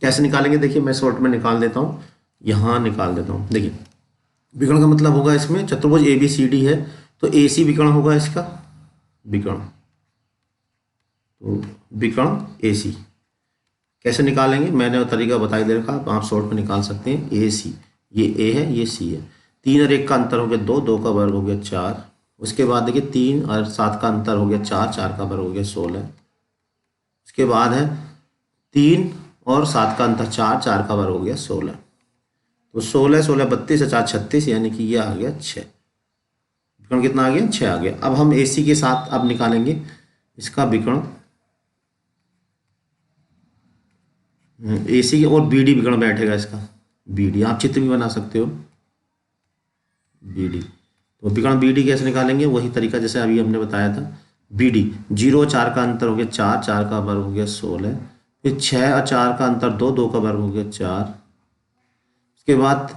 कैसे निकालेंगे, देखिए मैं शॉर्ट में निकाल देता हूँ, यहाँ निकाल देता हूँ। देखिए विकर्ण का मतलब होगा, इसमें चतुर्भुज ए बी सी डी है तो ए सी विकर्ण होगा इसका, विकर्ण, तो विकर्ण ए सी कैसे निकालेंगे, मैंने तरीका बताई दे रखा, आप शॉर्ट में निकाल सकते हैं। ए सी, ये ए है ये सी है, 3 और 1 का अंतर हो गया 2, 2 का वर्ग हो गया 4। उसके बाद देखिए 3 और 7 का अंतर हो गया 4, 4 का वर्ग हो गया 16। उसके बाद है 3 और 7 का अंतर 4, 4 का वर्ग हो गया 16। तो 16, 16, 32 और 4, 36, यानी कि ये आ गया 6। विकर्ण कितना आ गया, 6 आ गया। अब हम ए सी के साथ अब निकालेंगे इसका विकर्ण, ए सी और बी डी विकर्ण बैठेगा इसका, बी डी आप चित्र भी बना सकते हो, बी डी। तो विकर्ण बी डी कैसे निकालेंगे, वही तरीका जैसे अभी हमने बताया था। बी डी 0 और 4 का अंतर हो गया 4, 4 का वर्ग हो गया 16। फिर 6 और 4 का अंतर 2, 2 का वर्ग हो गया 4। उसके बाद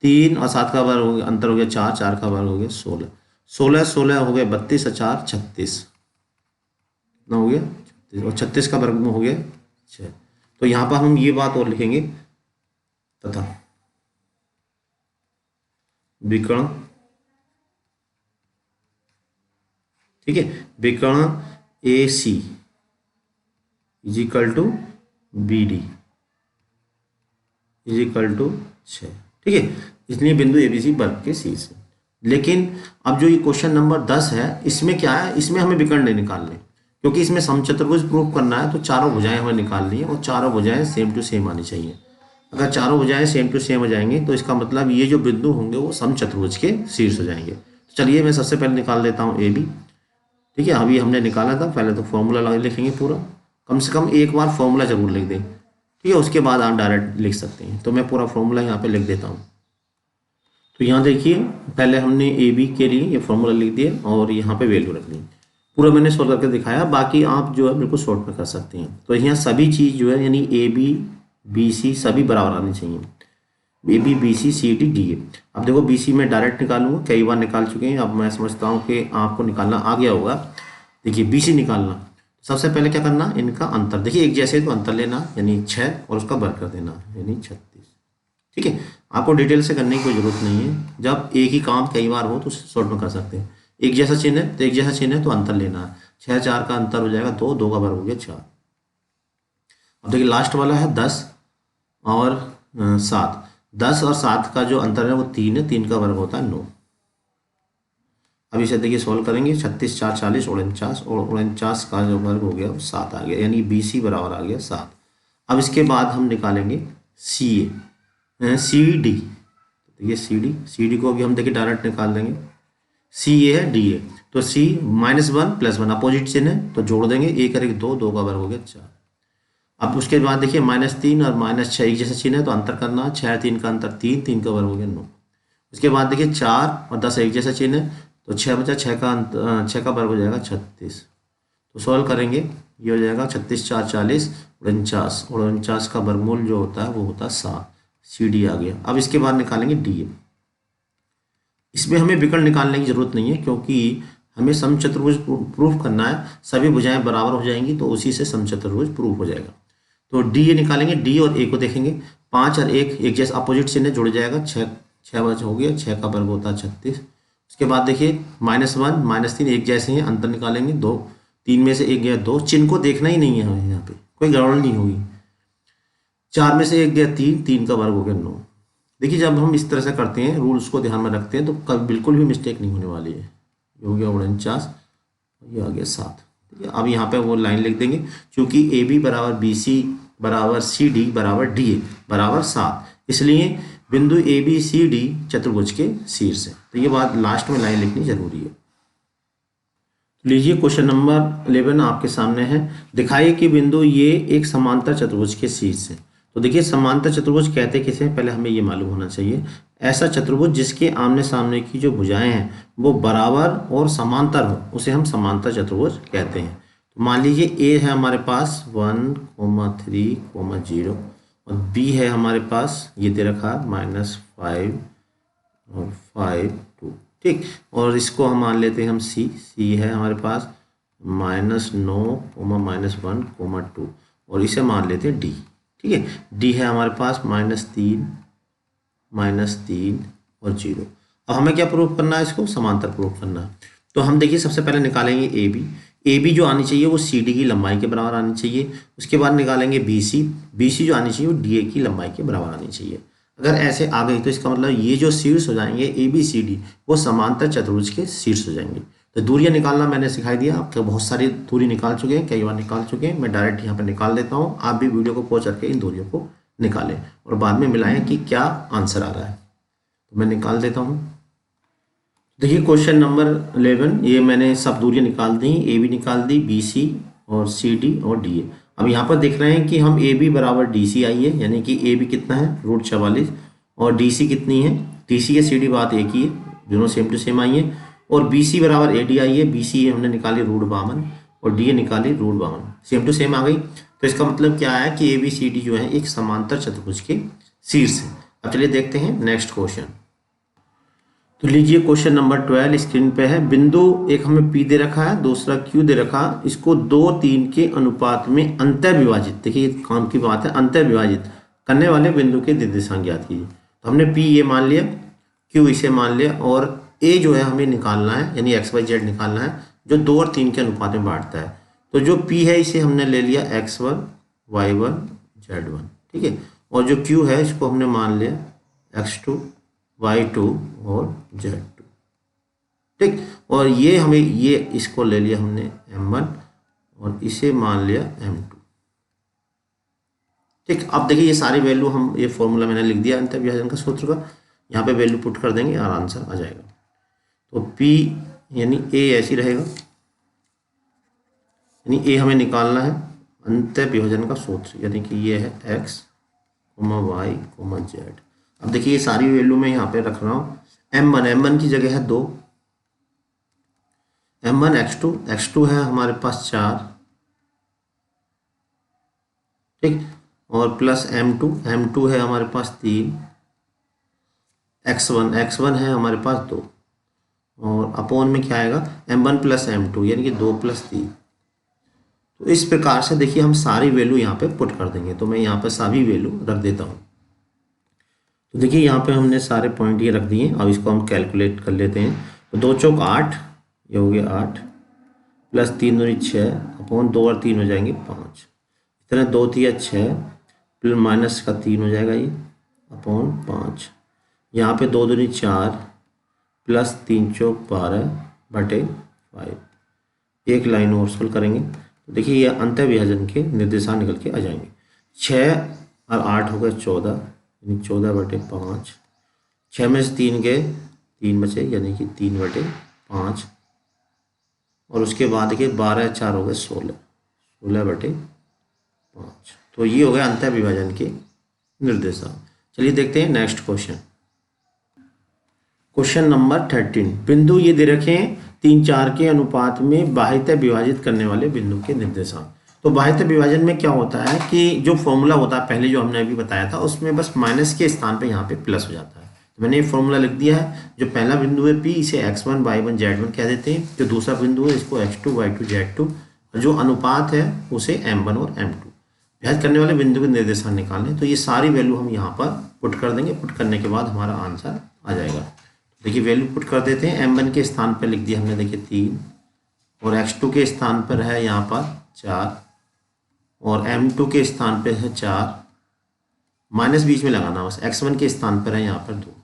3 और 7 का वर्ग हो गया, अंतर हो गया 4, 4 का वर्ग हो गया 16। 16, 16 हो गया 32 और 4, 36, कितना हो गया 36, और 36 का वर्ग हो गया 6। तो यहाँ पर हम ये बात और लिखेंगे, तथा विकर्ण, ठीक है, विकर्ण A C is equal to B D is equal to 6, ठीक है। इसलिए बिंदु ए बी सी वर्ग के शीर्ष है। लेकिन अब जो ये क्वेश्चन नंबर 10 है, इसमें क्या है, इसमें हमें विकर्ण नहीं निकालने, क्योंकि इसमें समचतुर्भुज प्रूफ करना है। तो चारों भुजाएं हमें निकालनी है और चारों भुजाएं सेम टू सेम आनी चाहिए। अगर चारों भुजाएं सेम टू सेम हो जाएंगी तो इसका मतलब ये जो बिंदु होंगे वो समचतुर्भुज के शीर्ष हो जाएंगे। तो चलिए मैं सबसे पहले निकाल देता हूँ ए बी, ठीक है। अभी हमने निकाला था, पहले तो फॉर्मूला लिखेंगे पूरा, कम से कम एक बार फॉर्मूला जरूर लिख दें, ठीक है, उसके बाद आप डायरेक्ट लिख सकते हैं। तो मैं पूरा फॉर्मूला यहाँ पे लिख देता हूँ। तो यहाँ देखिए, पहले हमने ए बी के लिए ये फॉर्मूला लिख दिया और यहाँ पे वैल्यू रख दी। पूरा मैंने सॉल्व करके दिखाया, बाकी आप जो है बिल्कुल शॉर्ट में कर सकते हैं। तो यहाँ सभी चीज़ जो है यानी ए बी बी सी सभी बराबर आनी चाहिए। A B B C C D D A. अब देखो बी सी में डायरेक्ट निकालूंगा, कई बार निकाल चुके हैं, अब मैं समझता हूँ कि आपको निकालना आ गया होगा। देखिए बी सी निकालना, सबसे पहले क्या करना, इनका अंतर। देखिए एक जैसे तो अंतर लेना यानी 6 और उसका वर्ग कर देना यानी 36। ठीक है, आपको डिटेल से करने की कोई जरूरत नहीं है। जब एक ही काम कई बार हो तो शॉर्ट में कर सकते हैं। एक जैसा चिन्ह है तो एक जैसा चिन्ह है तो अंतर लेना है। 6 4 का अंतर हो जाएगा 2, 2 का वर्ग हो गया 4। अब देखिए लास्ट वाला है 10 और 7। 10 और 7 का जो अंतर है वो 3 है, 3 का वर्ग होता है 9। अब इसे देखिए सॉल्व करेंगे, 36 4 40 49 और 49 का जो वर्ग हो गया वो 7 आ गया, यानी बी सी बराबर आ गया 7। अब इसके बाद हम निकालेंगे सी ए सी डी। देखिए सी डी को भी हम देखिए डायरेक्ट निकाल देंगे। सी ए है डी ए, तो सी -1 +1 अपोजिट चिन्ह है तो जोड़ देंगे, 1 करेंगे 2, 2 का वर्ग हो गया 4। अब उसके बाद देखिए -3 और -6 एक जैसा चिन्ह है तो अंतर करना, 6 3 का अंतर 3, 3 का वर्ग हो गया 9। उसके बाद देखिए 4 और 10 एक जैसा चिन्ह है तो 6 बचा, 6 का वर्ग हो जाएगा 36। तो सॉल्व करेंगे, ये हो जाएगा 36 4 40 49 और 49 का वर्गमूल जो होता है वो होता है 7। सी डी आ गया। अब इसके बाद निकालेंगे डी ए। इसमें हमें विकर्ण निकालने की जरूरत नहीं है क्योंकि हमें समचतुर्भुज प्रूफ करना है। सभी भुजाएं बराबर हो जाएंगी तो उसी से समचतुर्भुज प्रूफ हो जाएगा। तो डी ए निकालेंगे, डी और ए को देखेंगे, 5 और 1 एक जैसा अपोजिट चिन्ह जुड़ जाएगा, 6 बच हो गया, 6 का वर्ग होता है 36। उसके बाद देखिए -1 -3 एक जैसे हैं, अंतर निकालेंगे 2, 3 में से एक गया 2, चिन्ह को देखना ही नहीं है हमें, यहाँ पे कोई गड़बड़ नहीं होगी। 4 में से एक गया 3, 3 का वर्ग हो गया 9। देखिए जब हम इस तरह से करते हैं, रूल्स को ध्यान में रखते हैं तो कभी बिल्कुल भी मिस्टेक नहीं होने वाली है। ये हो गया 49, ये आ गया 7। ठीक है, अब यहाँ पे वो लाइन लिख देंगे, क्योंकि ए बी बराबर बी सी बराबर सी डी बराबर डी ए बराबर 7, इसलिए बिंदु ए बी सी डी चतुर्भुज के शीर्ष है। तो ये बात लास्ट में लाइन लिखनी जरूरी है। लीजिए क्वेश्चन नंबर 11 आपके सामने है। दिखाइए कि बिंदु ये एक समांतर चतुर्भुज के शीर्ष है। तो देखिए समांतर चतुर्भुज कहते किसे, पहले हमें ये मालूम होना चाहिए। ऐसा चतुर्भुज जिसके आमने सामने की जो भुजाएं हैं वो बराबर और समांतर हो, उसे हम समांतर चतुर्भुज कहते हैं। तो मान लीजिए ए है हमारे पास 1, 3, 0 और बी है हमारे पास ये दे रखा -5 और 5 2। ठीक, और इसको हम मान लेते हैं हम सी है हमारे पास -9, -1, 2 और इसे मान लेते हैं डी। ठीक है, डी है हमारे पास -3 और 0। अब हमें क्या प्रूफ करना है, इसको समांतर प्रूफ करना है। तो हम देखिए सबसे पहले निकालेंगे ए बी जो आनी चाहिए वो सी डी की लंबाई के बराबर आनी चाहिए। उसके बाद निकालेंगे बी सी जो आनी चाहिए वो डी ए की लंबाई के बराबर आनी चाहिए। अगर ऐसे आ गई तो इसका मतलब ये जो शीर्ष हो जाएंगे ए बी सी डी वो समांतर चतुर्भुज के शीर्ष हो जाएंगे। तो दूरियां निकालना मैंने सिखाई दिया, आपके बहुत सारी दूरी निकाल चुके हैं, कई बार निकाल चुके हैं। मैं डायरेक्ट यहाँ पर निकाल देता हूँ, आप भी वीडियो को पॉज करके इन दूरियों को निकालें और बाद में मिलाएं कि क्या आंसर आ रहा है। तो मैं निकाल देता हूँ। देखिए क्वेश्चन नंबर 11, ये मैंने सब दूरियां निकाल दी, ए बी निकाल दी, बी सी और सी डी और डी ए। अब यहाँ पर देख रहे हैं कि हम ए बी बराबर डी सी आई है, यानी कि ए बी कितना है √44 और डी सी कितनी है, डी सी या सी डी बात एक ही है, दोनों सेम टू सेम आई है। और बी सी बराबर ए डी आई है, बी सी हमने निकाली √52 और डी ए निकाली √52, सेम टू सेम आ गई। तो इसका मतलब क्या है कि ए बी सी डी जो है एक समांतर चतुर्भुज के शीर्ष है। अब चलिए देखते हैं नेक्स्ट क्वेश्चन। तो लीजिए क्वेश्चन नंबर 12 स्क्रीन पे है। बिंदु एक हमें P दे रखा है, दूसरा Q दे रखा, इसको 2 3 के अनुपात में अंतर विभाजित, देखिए काम की बात है, अंतर विभाजित करने वाले बिंदु के निर्देशांक ज्ञात कीजिए। तो हमने P ये मान लिया, Q इसे मान लिया और A जो है हमें निकालना है, यानी XYZ निकालना है जो 2 और 3 के अनुपात में बांटता है। तो जो P है इसे हमने ले लिया X1 Y1 Z1, ठीक है, और जो Q है इसको हमने मान लिया X2 Y2 और Z2, ठीक, और ये हमें ये इसको ले लिया हमने M1 और इसे मान लिया M2, ठीक। अब देखिए ये सारी वैल्यू हम, ये फॉर्मूला मैंने लिख दिया अंतर विभाजन का सूत्र का, यहाँ पे वैल्यू पुट कर देंगे और आंसर आ जाएगा। तो P यानी A ऐसी रहेगा, यानी A हमें निकालना है, अंत्य विभाजन का सूत्र, यानी कि ये है x, y, z। अब देखिए ये सारी वैल्यू मैं यहाँ पे रख रहा हूँ। m1 की जगह है 2, m1 x2 है हमारे पास 4, ठीक, और प्लस m2 है हमारे पास 3, x1 है हमारे पास 2, और अपॉन में क्या आएगा m1 प्लस m2 यानी कि 2 प्लस 3। तो इस प्रकार से देखिए हम सारी वैल्यू यहाँ पे पुट कर देंगे। तो मैं यहाँ पे सभी वैल्यू रख देता हूँ। तो देखिए यहाँ पे हमने सारे पॉइंट ये रख दिए। अब इसको हम कैलकुलेट कर लेते हैं। तो 2 चौक 8, ये हो गया 8, प्लस 3 दूनी 6, अपॉन 2 और 3 हो जाएंगे 5। इस तरह 2 तिया 6, प्लस माइनस का 3 हो जाएगा ये, अपॉन 5। यहाँ पे 2 दूनी 4, प्लस 3 चौक 12 बटे 5। एक लाइन और सोल्व करेंगे तो देखिए ये अंत्य विभाजन के निर्देशांक निकल के आ जाएंगे। 6 और 8 हो गए 14, यानी 14 बटे 5। 6 में से 3 गए, 3 बचे, यानी कि 3 बटे 5। और उसके बाद के 12 4 हो गए 16, 16 बटे 5। तो ये हो गया अंत्य विभाजन के निर्देशांक। चलिए देखते हैं नेक्स्ट क्वेश्चन। Question number 13। बिंदु ये दे रखे हैं 3 4 के अनुपात में बाह्यतः विभाजित करने वाले बिंदु के निर्देशांक। तो बाह्यतः विभाजन में क्या होता है कि जो फॉर्मूला होता है पहले जो हमने अभी बताया था उसमें बस माइनस के स्थान पे यहाँ पे प्लस हो जाता है। तो मैंने ये फॉर्मूला लिख दिया है। जो पहला बिंदु है P, इसे x1 y1 z1 कह देते हैं। जो दूसरा बिंदु है इसको x2 y2 z2, और जो अनुपात है उसे m1 और m2। विभाजित करने वाले बिंदु के निर्देशांक निकालने। तो ये सारी वैल्यू हम यहाँ पर पुट कर देंगे। पुट करने के बाद हमारा आंसर आ जाएगा। देखिए वैल्यू पुट कर देते हैं। m1 के स्थान पर लिख दिया हमने, देखिए 3, और x2 के स्थान पर है यहाँ पर 4, और m2 के स्थान पर है 4, माइनस बीच में लगाना बस। x1 के स्थान पर है यहाँ पर 2।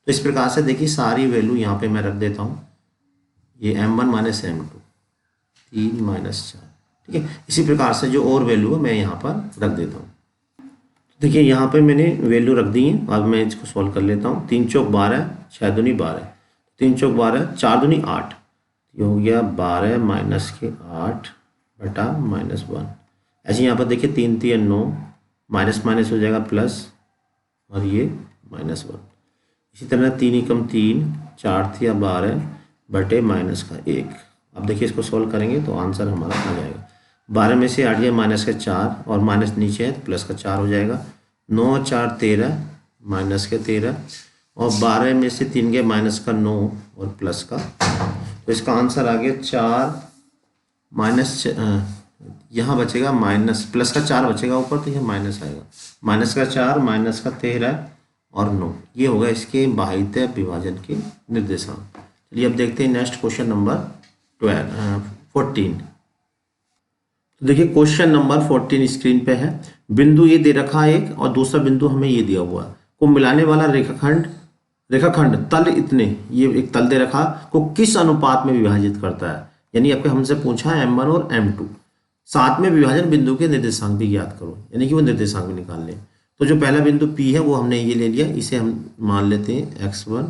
तो इस प्रकार से देखिए सारी वैल्यू यहाँ पे मैं रख देता हूँ। ये m1 माइनस m2, 3 माइनस 4, ठीक है। इसी प्रकार से जो और वैल्यू है मैं यहाँ पर रख देता हूँ। देखिए यहाँ पे मैंने वैल्यू रख दी है। अब मैं इसको सॉल्व कर लेता हूँ। 3 चौक 12, 6 दूनी 12, 3 चौक 12, 4 दूनी 8, ये हो गया 12 माइनस के 8 बटा माइनस 1। ऐसे यहाँ पर देखिए 3 3 9, माइनस माइनस हो जाएगा प्लस, और ये माइनस 1। इसी तरह 3 एकम 3, 4 थिया 12 बटे माइनस का 1। अब देखिए इसको सॉल्व करेंगे तो आंसर हमारा आ जाएगा। 12 में से 8 गया माइनस का 4, और माइनस नीचे है तो प्लस का 4 हो जाएगा। 9 4 13, माइनस के 13, और 12 में से 3 गया माइनस का 9 और प्लस का। तो इसका आंसर आ गया 4 माइनस, यहाँ बचेगा माइनस, प्लस का 4 बचेगा ऊपर, तो यह माइनस आएगा। माइनस का 4, माइनस का 13 और 9, ये होगा इसके बाह्यतः विभाजन के निर्देशांक। चलिए अब देखते हैं नेक्स्ट क्वेश्चन नंबर 14। तो देखिए क्वेश्चन नंबर 14 स्क्रीन पे है। बिंदु ये दे रखा है एक, और दूसरा बिंदु हमें ये दिया हुआ है। को मिलाने वाला रेखाखंड तल इतने, ये एक तल दे रखा, को किस अनुपात में विभाजित करता है। यानी आपके हमसे पूछा है m1 और m2। साथ में विभाजन बिंदु के निर्देशांक भी ज्ञात करो, यानी कि वो निर्देशांक भी निकाल लें। तो जो पहला बिंदु P है वो हमने ये ले लिया, इसे हम मान लेते हैं x1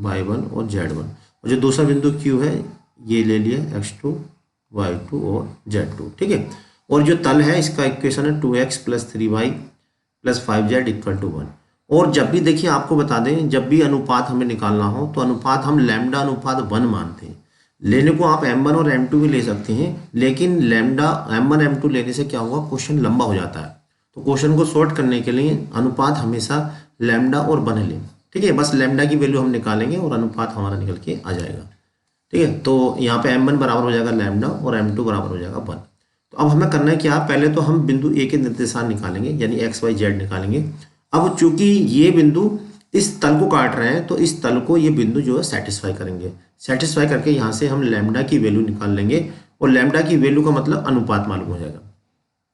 y1 और z1। और जो दूसरा बिंदु Q है ये ले लिया x2 y2 और z2, ठीक है। और जो तल है इसका इक्वेशन है 2x plus 3y plus 5z equal to 1। और जब भी देखिए आपको बता दें, जब भी अनुपात हमें निकालना हो तो अनुपात हम लैम्डा अनुपात 1 मानते हैं। लेने को आप m1 और m2 भी ले सकते हैं, लेकिन लैम्डा m1 m2 लेने से क्या होगा, क्वेश्चन लंबा हो जाता है। तो क्वेश्चन को शॉर्ट करने के लिए अनुपात हमेशा लैम्डा और 1 लें, ठीक है। बस लैम्डा की वैल्यू हम निकालेंगे और अनुपात हमारा निकल के आ जाएगा, ठीक है। तो यहाँ पे m1 बराबर हो जाएगा लैम्डा और m2 बराबर हो जाएगा 1। तो अब हमें करना है क्या, पहले तो हम बिंदु ए के निर्देशांक निकालेंगे, यानी x y z निकालेंगे। अब चूंकि ये बिंदु इस तल को काट रहे हैं तो इस तल को ये बिंदु जो है सेटिस्फाई करेंगे। सेटिस्फाई करके यहाँ से हम लैम्डा की वैल्यू निकाल लेंगे, और लैम्डा की वैल्यू का मतलब अनुपात मालूम हो जाएगा।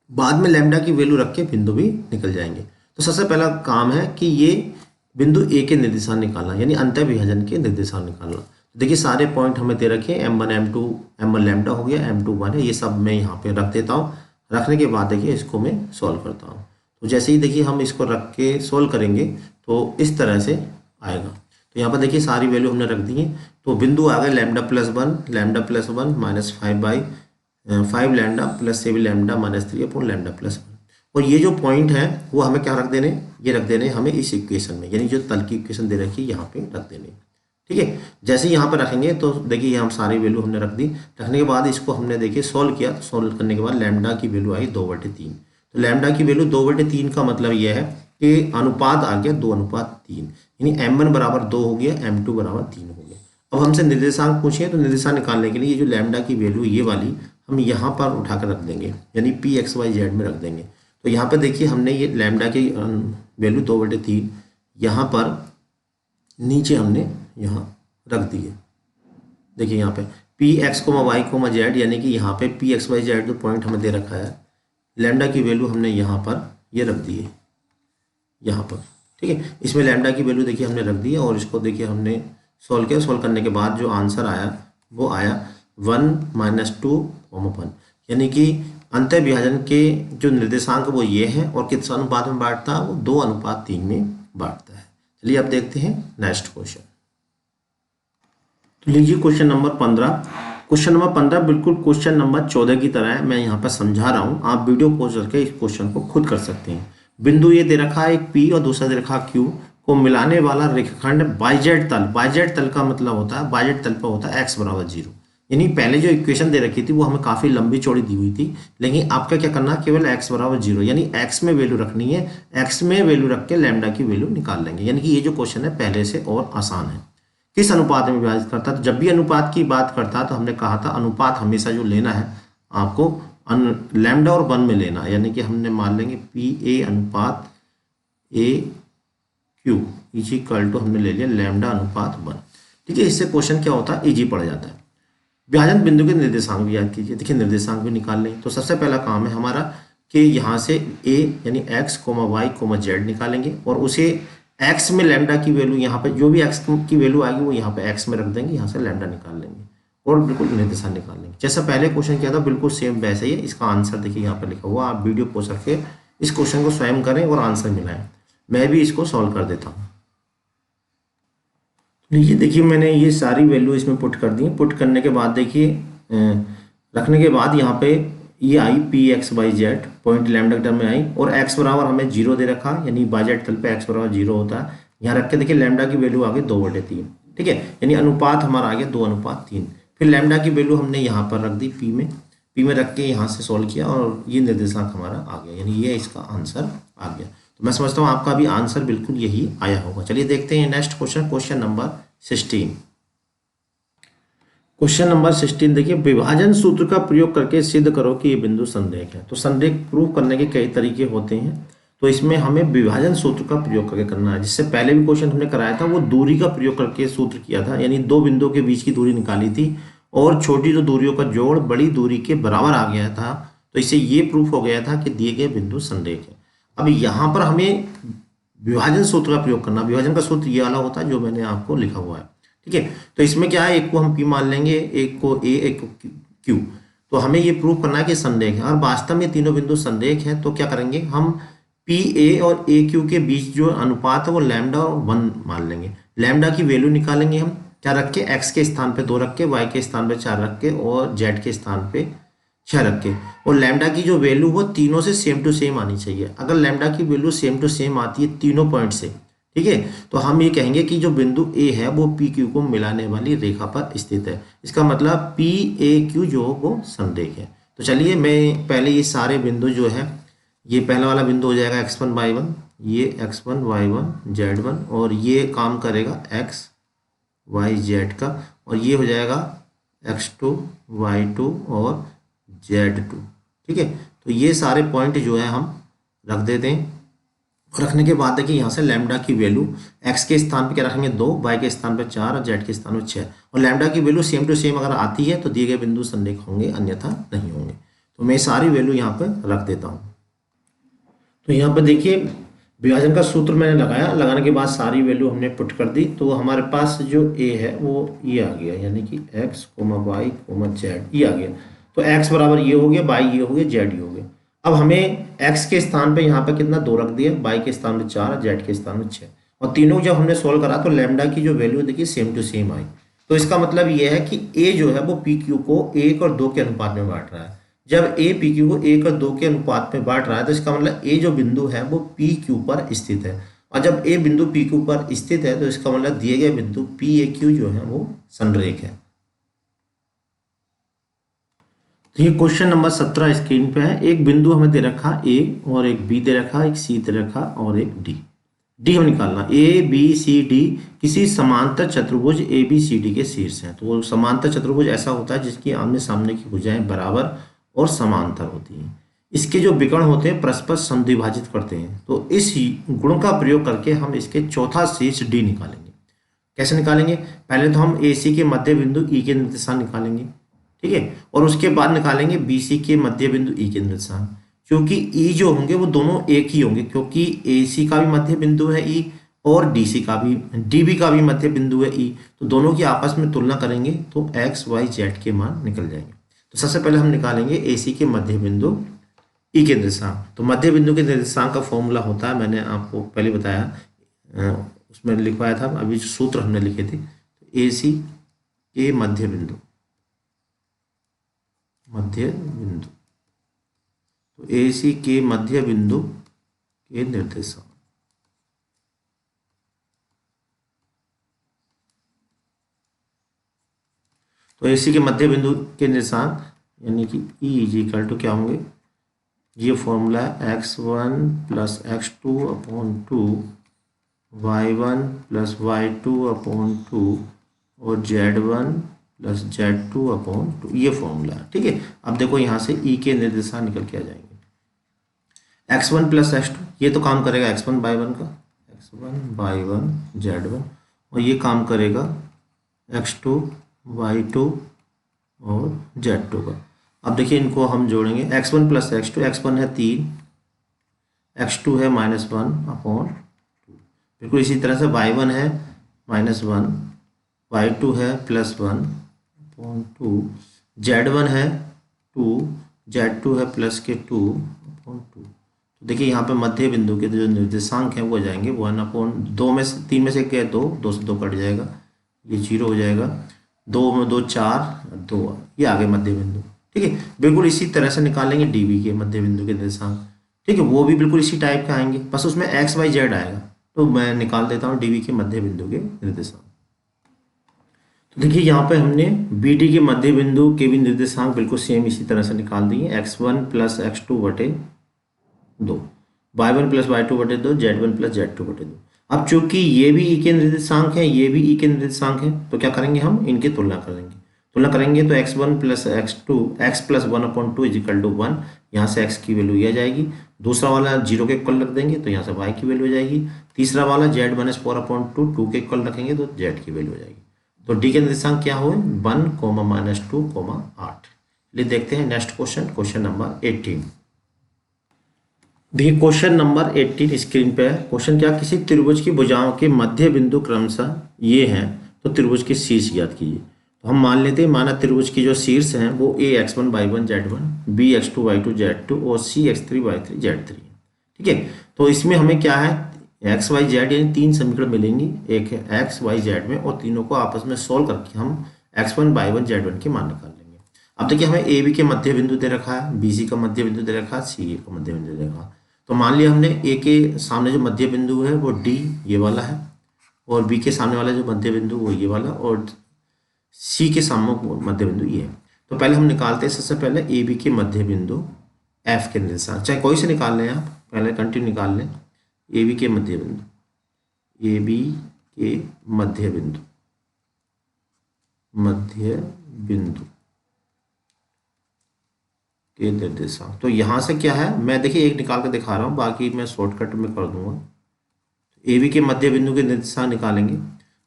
बाद में लैम्डा की वैल्यू रख के बिंदु भी निकल जाएंगे। तो सबसे पहला काम है कि ये बिंदु ए के निर्देशांक निकालना, यानी अंतः विभाजन के निर्देशांक निकालना। देखिए सारे पॉइंट हमें दे रखे हैं, m1 m2, m1 लैम्डा हो गया, m2 1 है, ये सब मैं यहाँ पे रख देता हूँ। रखने के बाद देखिए इसको मैं सॉल्व करता हूँ। तो जैसे ही देखिए हम इसको रख के सॉल्व करेंगे तो इस तरह से आएगा। तो यहाँ पर देखिए सारी वैल्यू हमने रख दी है। तो बिंदु आ गए lambda plus 1 minus 5 by 5 lambda plus 7 lambda minus 3 upon lambda plus 1। और ये जो पॉइंट है वो हमें क्या रख देने, ये रख देने हमें इस इक्वेशन में, यानी जो तल की इक्वेशन दे रखी है यहाँ पे रख देने। ठीक है, जैसे यहाँ पे रखेंगे तो देखिए यहाँ सारी वैल्यू हमने रख दी। रखने के बाद इसको हमने देखिए सॉल्व किया, तो सॉल्व करने के बाद लैम्डा की वैल्यू आई 2/3। तो लैम्डा की वैल्यू 2/3 का मतलब यह है कि अनुपात आ गया 2:3, यानी m1 बराबर 2 हो गया, m2 बराबर 3 हो गया। अब हमसे निर्देशांक पूछे तो निर्देशांक निकालने के लिए ये जो लैम्डा की वैल्यू ये वाली हम यहाँ पर उठाकर रख देंगे, यानी p(x,y,z) में रख देंगे। तो यहाँ पर देखिए हमने ये लैम्डा की वैल्यू 2/3 यहाँ पर नीचे हमने यहाँ रख दिए। देखिए यहाँ पे p(x,y,z) यानी कि यहाँ पे p(x,y,z) जो पॉइंट हमें दे रखा है, लैम्डा की वैल्यू हमने यहाँ पर ये रख दी है यहाँ पर। ठीक है, इसमें लैम्डा की वैल्यू देखिए हमने रख दी है और इसको देखिए हमने सॉल्व किया। सॉल्व करने के बाद जो आंसर आया वो आया 1 - 2, 1, यानी कि अंतः विभाजन के जो निर्देशांक वो ये है और किस अनुपात में बांटता है, वो 2:3 में बांटता है। चलिए अब देखते हैं नेक्स्ट क्वेश्चन। तो लीजिए क्वेश्चन नंबर 15। क्वेश्चन नंबर 15 बिल्कुल क्वेश्चन नंबर 14 की तरह है। मैं यहाँ पर समझा रहा हूँ, आप वीडियो पॉज करके इस क्वेश्चन को खुद कर सकते हैं। बिंदु ये दे रखा है एक P और दूसरा दे रखा Q को मिलाने वाला रेखाखंड बाइजेड तल। बाइजेड तल का मतलब होता है, बाइजेड तल पर होता है x = 0। यानी पहले जो इक्वेशन दे रखी थी वो हमें काफी लंबी चौड़ी दी हुई थी, लेकिन आपका क्या करना है, केवल x = 0, यानी x में वैल्यू रखनी है। x में वैल्यू रख के लैम्डा की वैल्यू निकाल लेंगे। यानी कि ये जो क्वेश्चन है पहले से और आसान है। किस अनुपात में विभाजित करता है, तो जब भी अनुपात की बात करता है तो हमने कहा था अनुपात हमेशा जो लेना है आपको लैम्डा और 1 में लेना है। यानी कि हमने मान लेंगे PA अनुपात AQ = हमने ले लिया लैम्डा अनुपात 1। ठीक है, इससे क्वेश्चन क्या होता है, इजी पड़ जाता है। विभाजन बिंदु के निर्देशांक भी याद कीजिए। देखिए निर्देशांक भी निकाल लें, तो सबसे पहला काम है हमारा कि यहाँ से A यानी x, y, z निकालेंगे और उसे x में लैम्डा की वैल्यू यहाँ पे जो भी x की वैल्यू आएगी वो यहाँ पे x में रख देंगे, यहाँ से लैम्डा निकाल लेंगे और बिल्कुल निर्देशांक निकाल लेंगे। जैसा पहले क्वेश्चन किया था बिल्कुल सेम वैसे ही है। इसका आंसर देखिए यहाँ पे लिखा हुआ, आप वीडियो पॉज करके इस क्वेश्चन को स्वयं करें और आंसर मिलाएं। मैं भी इसको सॉल्व कर देता हूँ। लीजिए देखिए मैंने ये सारी वैल्यू इसमें पुट कर दी। पुट करने के बाद देखिए रखने के बाद यहाँ पे ये आई p(x,y,z) पॉइंट लैम्डा टर्म में आई और x बराबर हमें 0 दे रखा, यानी बाइजेड तल पे x = 0 होता है। यहाँ रख के देखिए लैम्डा की वैल्यू आ गई 2/3। ठीक है, यानी अनुपात हमारा आ गया 2:3। फिर लैम्डा की वैल्यू हमने यहाँ पर रख दी p में रख के यहाँ से सॉल्व किया और ये निर्देशांक हमारा आ गया, यानी ये इसका आंसर आ गया। तो मैं समझता हूँ आपका भी आंसर बिल्कुल यही आया होगा। चलिए देखते हैं next question, question number 16। Question number 16 देखिए, विभाजन सूत्र का प्रयोग करके सिद्ध करो कि ये बिंदु संरेख है। तो संरेख प्रूव करने के कई तरीके होते हैं, तो इसमें हमें विभाजन सूत्र का प्रयोग करके करना है। जिससे पहले भी क्वेश्चन हमने कराया था वो दूरी का प्रयोग करके सूत्र किया था, यानी दो बिंदुओं के बीच की दूरी निकाली थी और छोटी दो दूरियों का जोड़ बड़ी दूरी के बराबर आ गया था। तो इससे ये प्रूफ हो गया था कि दिए गए बिंदु संरेख है। अब यहाँ पर हमें विभाजन सूत्र का प्रयोग करना। विभाजन का सूत्र ये वाला होता है जो मैंने आपको लिखा हुआ है। ठीक है, तो इसमें क्या है, एक को हम P मान लेंगे, एक को A, एक को Q। तो हमें ये प्रूव करना है कि संरेख है और वास्तव में तीनों बिंदु संरेख है। तो क्या करेंगे, हम PA और AQ के बीच जो अनुपात है वो लैम्डा और 1 मान लेंगे। लैम्डा की वैल्यू निकालेंगे हम क्या रख के, x के स्थान पे 2 रख के, y के स्थान पे 4 रख के और z के स्थान पे 6 रख के। और लैम्डा की जो वैल्यू वो तीनों से सेम टू सेम आनी चाहिए। अगर लैम्डा की वैल्यू सेम टू सेम आती है तीनों पॉइंट से, ठीक है, तो हम ये कहेंगे कि जो बिंदु A है वो PQ को मिलाने वाली रेखा पर स्थित है। इसका मतलब PAQ जो वो संरेख है। तो चलिए मैं पहले ये सारे बिंदु जो है, ये पहला वाला बिंदु हो जाएगा x1 y1, ये x1 y1 z1 और ये काम करेगा x y z का, और ये हो जाएगा x2 y2 और z2। ठीक है, तो ये सारे पॉइंट जो है हम रख देते हैं। रखने के बाद देखिए यहाँ से लैम्डा की वैल्यू x के स्थान पे क्या रखेंगे 2, y के स्थान पे 4 और z के स्थान पे 6। और लैम्डा की वैल्यू सेम टू सेम अगर आती है तो दिए गए बिंदु संरेख होंगे, अन्यथा नहीं होंगे। तो मैं सारी वैल्यू यहाँ पर रख देता हूँ। तो यहाँ पर देखिए विभाजन का सूत्र मैंने लगाया, लगाने के बाद सारी वैल्यू हमने पुट कर दी। तो हमारे पास जो a है वो ये आ गया, यानी कि x, y, z ये आ गया। तो x बराबर ये हो गया, y ये हो गया, z ये हो गया। अब हमें x के स्थान पे यहाँ पे कितना 2 रख दिया, y के स्थान पे 4, z के स्थान पे 6। और तीनों जब हमने सोल्व करा तो लैम्डा की जो वैल्यू देखिए सेम टू सेम आई। तो इसका मतलब ये है कि ए जो है वो पी क्यू को 1 और 2 के अनुपात में बांट रहा है। जब ए पी क्यू को 1 और 2 के अनुपात में बांट रहा है तो इसका मतलब ए जो बिंदु है वो पी क्यू पर स्थित है, और जब ए बिंदु पी क्यू पर स्थित है तो इसका मतलब दिए गए बिंदु पी ए क्यू जो है वो संरेख है। तो ये क्वेश्चन नंबर 17 स्क्रीन पे है। एक बिंदु हमें दे रखा ए और एक बी दे रखा, एक सी दे रखा और एक डी। डी हम निकालना, ए बी सी डी किसी समांतर चतुर्भुज ए बी सी डी के शीर्ष हैं। तो वो समांतर चतुर्भुज ऐसा होता है जिसकी आमने सामने की भुजाएं बराबर और समांतर होती हैं। इसके जो विकर्ण होते हैं परस्पर समद्विभाजित करते हैं। तो इस गुण का प्रयोग करके हम इसके चौथा शीर्ष डी निकालेंगे। कैसे निकालेंगे? पहले तो हम ए सी के मध्य बिंदु ई के निर्देशांक निकालेंगे, ठीक है, और उसके बाद निकालेंगे बी सी के मध्य बिंदु ई के निर्देशांक। क्योंकि ई जो होंगे वो दोनों एक ही होंगे, क्योंकि ए सी का भी मध्य बिंदु है ई और डी सी का भी, डी बी का भी मध्य बिंदु है ई। तो दोनों की आपस में तुलना करेंगे तो एक्स वाई जेड के मान निकल जाएंगे। तो सबसे पहले हम निकालेंगे ए सी के मध्य बिंदु ई के निर्देशांक। तो मध्य बिंदु के निर्देशांक का फॉर्मूला होता है, मैंने आपको पहले बताया, उसमें लिखवाया था, अभी जो सूत्र हमने लिखे थे। तो ए सी के मध्य बिंदु, तो ए सी के मध्य बिंदु के निर्देशांक। तो ए सी के मध्य बिंदु के निर्देशांक यानी कि ई इज इक्वल टू क्या होंगे, ये फॉर्मूला है x1 plus x2 upon 2, y1 plus y2 upon 2 और z1 प्लस z2 अपॉन 2, ये फॉर्मूला है, ठीक है। अब देखो यहाँ से ई के निर्देशांक निकल के आ जाएंगे। x1 प्लस x2 ये तो काम करेगा x1 बाई 1 का, x1 बाई 1 z1, और ये काम करेगा x2 y2 और z2 का। अब देखिए इनको हम जोड़ेंगे, x1 प्लस x2, x1 है 3, x2 है -1 अपॉन 2। बिल्कुल इसी तरह से y1 है -1, y2 है +1 अपॉन 2, z1 है 2, z2 है प्लस के 2 अपॉन 2। तो देखिए यहाँ पे मध्य बिंदु के जो निर्देशांक हैं वो आ जाएंगे 1 अपॉन 2 में से 3 में से क्या है 2, 2 से 2 कट जाएगा, ये 0 हो जाएगा, 2 में 2 4, 2 ये आगे मध्य बिंदु, ठीक है। बिल्कुल इसी तरह से निकालेंगे डीबी के मध्य बिंदु के निर्देशांक, ठीक है, वो भी बिल्कुल इसी टाइप के आएंगे, बस उसमें एक्स वाई जेड आएगा। तो मैं निकाल देता हूँ डीबी के मध्य बिंदु के निर्देशांक। तो देखिए यहाँ पे हमने बी डी के मध्य बिंदु के भी निर्देशांक बिल्कुल सेम इसी तरह से निकाल दिए, x1 प्लस x2 बटे 2, y1 प्लस y2 बटे 2, z1 प्लस z2 बटे 2। अब चूंकि ये भी ई के निर्देशांक हैं, ये भी ई के निर्देशांक हैं, तो क्या करेंगे हम इनकी तुलना करेंगे तो x1 plus x2 x plus 1 upon 2 is equal to 1, यहाँ से x की वैल्यू ये आ जाएगी, दूसरा वाला 0 के इक्वल रख देंगे तो यहाँ से y की वैल्यू हो जाएगी, तीसरा वाला z माइनस 4 अपॉन 2 2 के इक्वल रखेंगे तो z की वैल्यू हो जाएगी। तो डी के निर्देशांक क्या हुए 1, -2, 8। चलिए देखते हैं नेक्स्ट क्वेश्चन, क्वेश्चन नंबर 18। देखिए क्वेश्चन नंबर 18 स्क्रीन पे है। क्वेश्चन क्या, किसी त्रिभुज की भुजाओं के मध्य बिंदु क्रमशः ये हैं, तो त्रिभुज के शीर्ष ज्ञात कीजिए। तो हम मान लेते हैं, माना त्रिभुज की जो शीर्ष हैं वो a x1 y1 z1, b x2 y2 z2 और c x3 y3 z3, ठीक है। तो इसमें हमें क्या है एक्स वाई जेड यानी 3 समीकरण मिलेंगी, एक है एक्स वाई जेड में, और तीनों को आपस में सोल्व करके हम x1 y1 z1 की मान निकाल लेंगे। अब देखिए हमें ए बी के मध्य बिंदु दे रखा है, बी सी का मध्य बिंदु दे रखा है, सी ए का मध्य बिंदु दे रखा है। तो मान लिया हमने ए के सामने जो मध्य बिंदु है वो डी ये वाला है, और बी के सामने वाला जो मध्य बिंदु वो ये वाला, और सी के सामने मध्य बिंदु ये है। तो पहले हम निकालते हैं सबसे पहले ए बी के मध्य बिंदु एफ के निर्देशांक, चाहे कोई से निकाल लें आप, पहले कंटिन्यू निकाल लें। ए बी के मध्य बिंदु, ए बी के मध्य बिंदु के निर्देशांक। तो यहाँ से क्या है, मैं देखिए एक निकाल कर दिखा रहा हूँ, बाकी मैं शॉर्टकट में कर दूंगा। ए बी के मध्य बिंदु के निर्देशांक निकालेंगे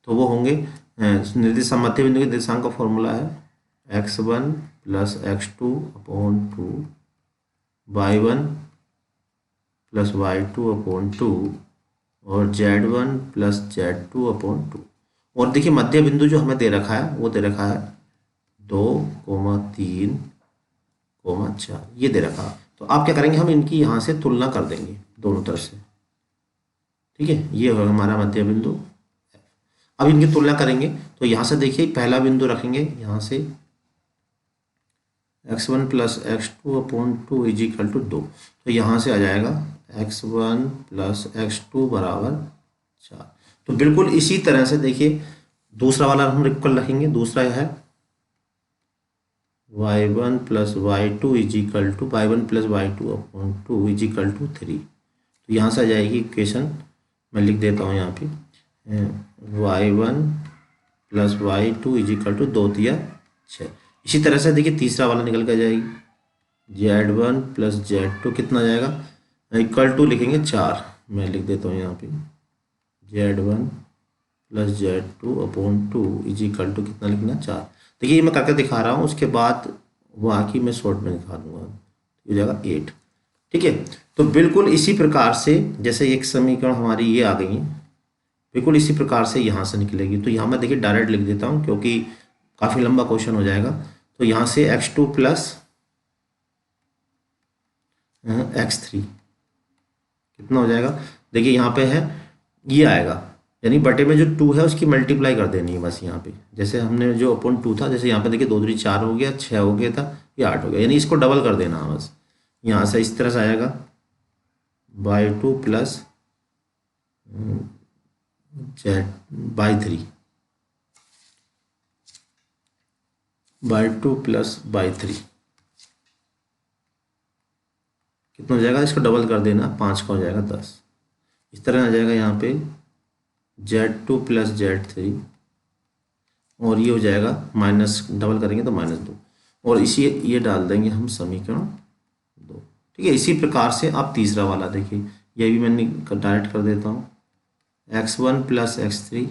तो वो होंगे निर्देशांक, मध्य बिंदु के निर्देशांक का फॉर्मूला है x1 plus x2 upon 2, y1 plus y2 upon 2 और z1 प्लस z2 अपॉन 2। और देखिए मध्य बिंदु जो हमें दे रखा है वो दे रखा है 2, 3, 4 ये दे रखा। तो आप क्या करेंगे, हम इनकी यहाँ से तुलना कर देंगे दोनों तरफ से, ठीक है। ये होगा हमारा मध्य बिंदु। अब इनकी तुलना करेंगे तो यहाँ से देखिए पहला बिंदु रखेंगे यहाँ से x1 plus x2 upon 2 is equal to 2। तो यहाँ से आ जाएगा x1 प्लस x2 बराबर 4। तो बिल्कुल इसी तरह से देखिए दूसरा वाला हम इक्वल रखेंगे। दूसरा है y1 plus y2 is equal to y1 plus y2 upon 2 is equal to 3। तो यहाँ से आ जाएगी इक्वेशन, मैं लिख देता हूँ यहाँ पे y1 plus y2 is equal to 2 तिया 6। इसी तरह से देखिए तीसरा वाला निकल कर जाएगी z1 प्लस z2 कितना जाएगा इक्वल टू लिखेंगे 4। मैं लिख देता हूँ यहाँ पे z1 plus z2 upon 2 is equal to कितना लिखना 4। देखिए मैं करके दिखा रहा हूँ, उसके बाद बाकी मैं शॉर्ट में दिखा दूंगा, हो जाएगा 8। ठीक है, तो बिल्कुल इसी प्रकार से जैसे एक समीकरण हमारी ये आ गई है, बिल्कुल इसी प्रकार से यहाँ से निकलेगी। तो यहाँ मैं देखिए डायरेक्ट लिख देता हूँ क्योंकि काफ़ी लंबा क्वेश्चन हो जाएगा। तो यहाँ से x2 प्लस x3 कितना हो जाएगा, देखिए यहाँ पे है ये आएगा, यानी बटे में जो 2 है उसकी मल्टीप्लाई कर देनी है बस। यहाँ पे जैसे हमने जो अपॉन 2 था, जैसे यहाँ पे देखिए 2 3 4 हो गया, 6 हो गया था, ये 8 हो गया, यानी इसको डबल कर देना है बस। यहाँ से इस तरह से आएगा y2 plus y2 plus y3 कितना हो जाएगा, इसको डबल कर देना, 5 का हो जाएगा 10। इस तरह आ जाएगा यहाँ पे z2 प्लस z3 और ये हो जाएगा माइनस, डबल करेंगे तो -2 और इसी ये डाल देंगे हम समीकरण 2। ठीक है, इसी प्रकार से आप तीसरा वाला देखिए, ये भी मैंने डायरेक्ट कर देता हूँ x1 प्लस x3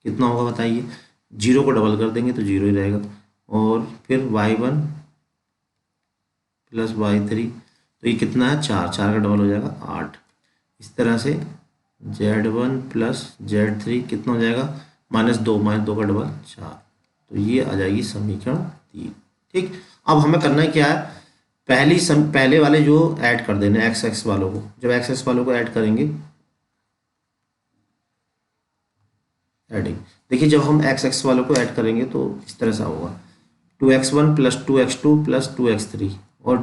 कितना होगा बताइए, 0 को डबल कर देंगे तो 0 ही रहेगा, और फिर y1 प्लस y3 तो ये कितना है 4, 4 का डबल हो जाएगा 8। इस तरह से z1 प्लस z3 कितना हो जाएगा -2, -2 का डबल 4। तो ये आ जाएगी समीकरण 3। ठीक, अब हमें करना है क्या है, पहले वाले जो ऐड कर देने एक्स एक्स वालों को, जब एक्स एक्स वालों को ऐड करेंगे एडिंग, देखिए जब हम एक्स एक्स वालों को ऐड करेंगे तो इस तरह से होगा 2x1 plus 2x2 plus 2x3 और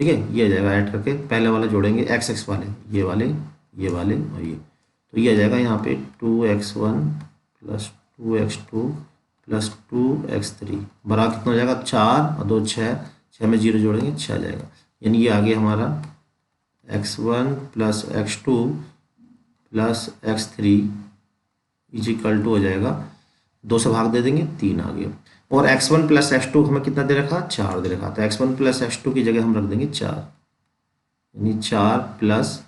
ठीक है ये आ जाएगा ऐड करके, पहले वाला जोड़ेंगे एक्स एक्स वाले, ये वाले और ये, तो ये आ जाएगा यहाँ पे 2x1 plus 2x2 plus 2x3 बराबर कितना हो जाएगा 4 और 2 6, 6 में 0 जोड़ेंगे 6 आ जाएगा, यानी ये आ गया हमारा x1 plus x2 plus x3 is equal to हो जाएगा 2 से भाग दे देंगे 3 आ गया, और x1 प्लस x2 हमें कितना दे रखा 4 दे रखा, तो x1 प्लस x2 की जगह हम रख देंगे 4, यानी 4 plus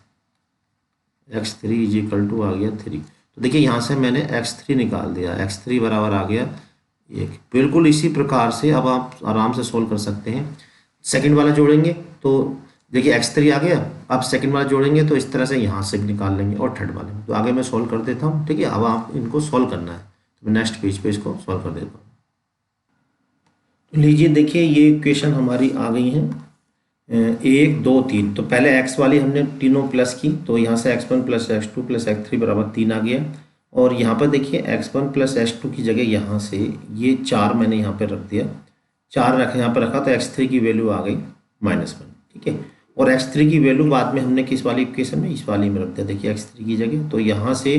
x3 is equal to आ गया 3। तो देखिए यहाँ से मैंने x3 निकाल दिया, x3 बराबर आ गया 1। बिल्कुल इसी प्रकार से अब आप आराम से सोल्व कर सकते हैं। सेकंड वाला जोड़ेंगे तो देखिए x3 आ गया, अब सेकंड वाला जोड़ेंगे तो इस तरह से यहाँ से भी निकाल लेंगे, और थर्ड वाले में तो आगे मैं सोल्व कर देता हूँ। ठीक है, अब आप इनको सोल्व करना है, तो मैं नेक्स्ट पेज पे इसको सोल्व कर देता हूँ। तो लीजिए देखिए ये इक्वेशन हमारी आ गई है 1 2 3। तो पहले x वाली हमने तीनों प्लस की, तो यहाँ से x1 plus x2 plus x3 बराबर 3 आ गया, और यहाँ पर देखिए x1 प्लस x2 की जगह यहाँ से ये 4 मैंने यहाँ पे रख दिया, 4 यहाँ पर रखा तो x3 की वैल्यू आ गई -1। ठीक है, और x3 की वैल्यू बाद में हमने किस वाली इक्वेशन में, इस वाली में रख दिया, देखिए x3 की जगह, तो यहाँ से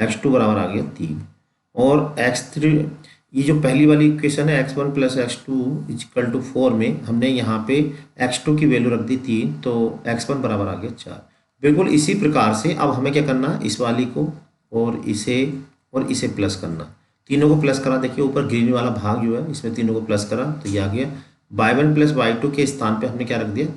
x2 बराबर आ गया 3, और x3 ये जो पहली वाली इक्वेशन है x1 plus x2 equal to 4 में हमने यहाँ पे x2 की वैल्यू रख दी 3, तो x1 बराबर आ गया 4। बिल्कुल इसी प्रकार से अब हमें क्या करना, इस वाली को और इसे प्लस करना, तीनों को प्लस करा, देखिए ऊपर ग्रीन वाला भाग जो है इसमें तीनों को प्लस करा तो ये आ गया y1 प्लस y2 के स्थान पे हमने क्या रख दिया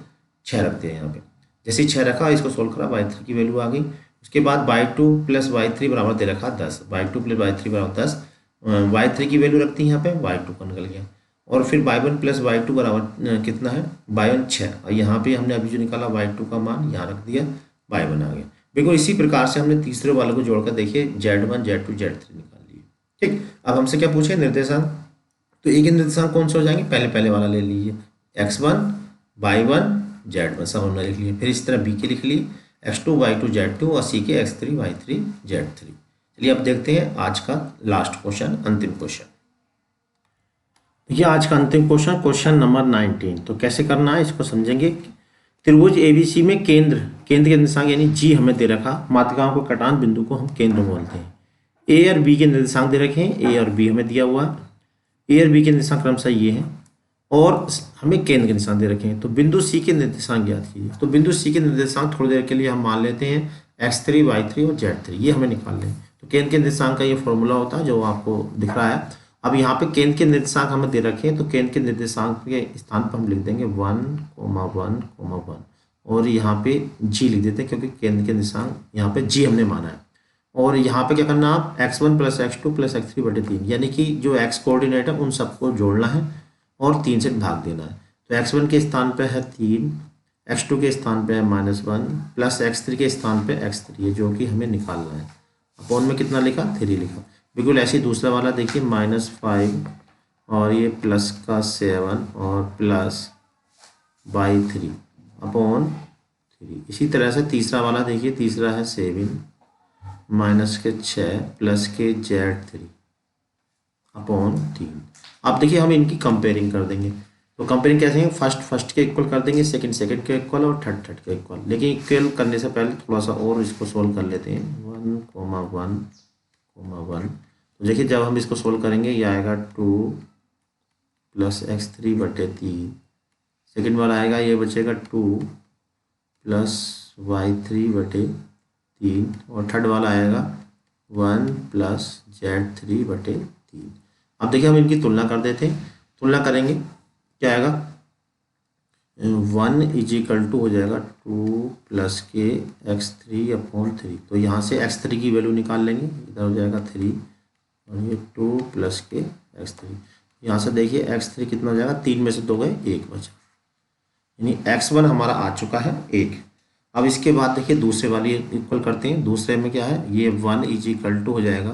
6 रख दिया यहाँ पे, जैसे ही 6 रखा इसको सोल्व करा y3 की वैल्यू आ गई। उसके बाद y2 प्लस y3 बराबर दे रखा 10, y2 प्लस y3 बराबर 10, y3 की वैल्यू रखती है यहाँ पे, y2 का निकल गया, और फिर y1 प्लस y2 बराबर कितना है y1 6, और यहाँ पे हमने अभी जो निकाला y2 का मान यहाँ रख दिया, y1 आ गया। बिल्कुल इसी प्रकार से हमने तीसरे वाले को जोड़कर देखिए z1 z2 z3 निकाल लिए। ठीक, अब हमसे क्या पूछे निर्देशांक, तो एक ही निर्देशांक कौन से हो जाएंगे, पहले वाला ले लीजिए x1 y1 z1 सब हमने लिख लिए, फिर इस तरह b के लिख लिए x2 y2 z2 और c के x3 y3 z3। चलिए अब देखते हैं आज का लास्ट क्वेश्चन, अंतिम क्वेश्चन। देखिए आज का अंतिम क्वेश्चन, क्वेश्चन नंबर 19। तो कैसे करना है इसको समझेंगे। त्रिभुज एबीसी में केंद्र के निर्देशांक यानी जी हमें दे रखा, मातृकाओं को कटान बिंदु को हम केंद्र बोलते हैं। ए और बी के निर्देशांक दे रखे हैं, ए और बी हमें दिया हुआ है। ए और बी के निर्देशांक क्रमशः ये हैं और हमें केंद्र के निर्देशांक दे रखे हैं। तो बिंदु सी के निर्देशांक ज्ञात कीजिए। तो बिंदु सी के निर्देशांक थोड़ी देर के लिए हम मान लेते हैं x3, y3 और z3, ये हमें निकाल लें। तो केंद्र के निर्देशांक का ये फॉर्मूला होता है जो आपको दिख रहा है। अब यहाँ पे केंद्र के निर्देशांक हमें दे रखे हैं, तो केंद्र के निर्देशांक के स्थान पर हम लिख देंगे 1,1,1 और यहाँ पे g लिख देते हैं क्योंकि केंद्र के निर्देशांक यहाँ पे g हमने माना है। और यहाँ पे क्या करना, आप x1 + x2 + x3/3 यानी कि जो x कोऑर्डिनेट है उन सबको जोड़ना है और 3 से भाग देना है। तो x1 के स्थान पे है 3, x2 के स्थान पे है -1 प्लस x3 के स्थान पे x3 है जो कि हमें निकालना है। अपॉन में कितना लिखा, 3 लिखा। बिल्कुल ऐसे ही दूसरा वाला देखिए -5 और ये प्लस का 7 और प्लस /3 अपॉन 3। इसी तरह से तीसरा वाला देखिए, तीसरा है 7 -6 प्लस के z3 अपॉन 3। अब देखिए हम इनकी कंपेयरिंग कर देंगे। तो कंपेयरिंग कैसे है, फर्स्ट के इक्वल कर देंगे, सेकंड के इक्वल और थर्ड के इक्वल। लेकिन इक्वल करने से पहले थोड़ा सा और इसको सोल्व कर लेते हैं। 1,1,1। तो देखिए जब हम इसको सोल्व करेंगे ये आएगा 2 + x3/3। सेकेंड वाला आएगा, ये बचेगा 2 + y3/3 और थर्ड वाला आएगा 1 + z3/3। अब देखिए हम इनकी तुलना कर देते हैं। तुलना करेंगे क्या आएगा, 1 = हो जाएगा 2 + के x3/3। तो यहाँ से x3 की वैल्यू निकाल लेंगे, इधर हो जाएगा 3 और ये 2 + के x3। यहाँ से देखिए x3 कितना हो जाएगा, 3 में से 2 गए, 1 बचा, यानी x1 हमारा आ चुका है 1। अब इसके बाद देखिए दूसरे वाली इक्वल करते हैं। दूसरे में क्या है, ये 1 = हो जाएगा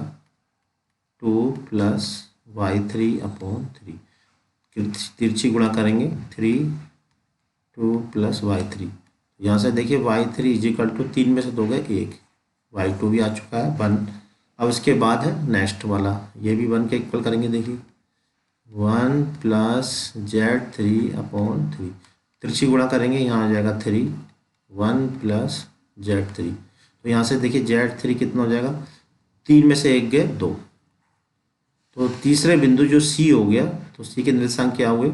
2 + y3/3। तिरछी गुणा करेंगे 3 2 + y3। यहाँ से देखिए y3 = 3 में से 2 गए, 1, y2 भी आ चुका है 1। अब इसके बाद है नेक्स्ट वाला, ये भी 1 के इक्वल करेंगे। देखिए 1 + z3/3। तिरछी गुणा करेंगे, यहाँ आ जाएगा 3, 1 + z3। तो यहाँ से देखिए z3 कितना हो जाएगा, 3 में से 1 गए, 2। तो तीसरे बिंदु जो C हो गया, तो C के निर्देशांक क्या हुए,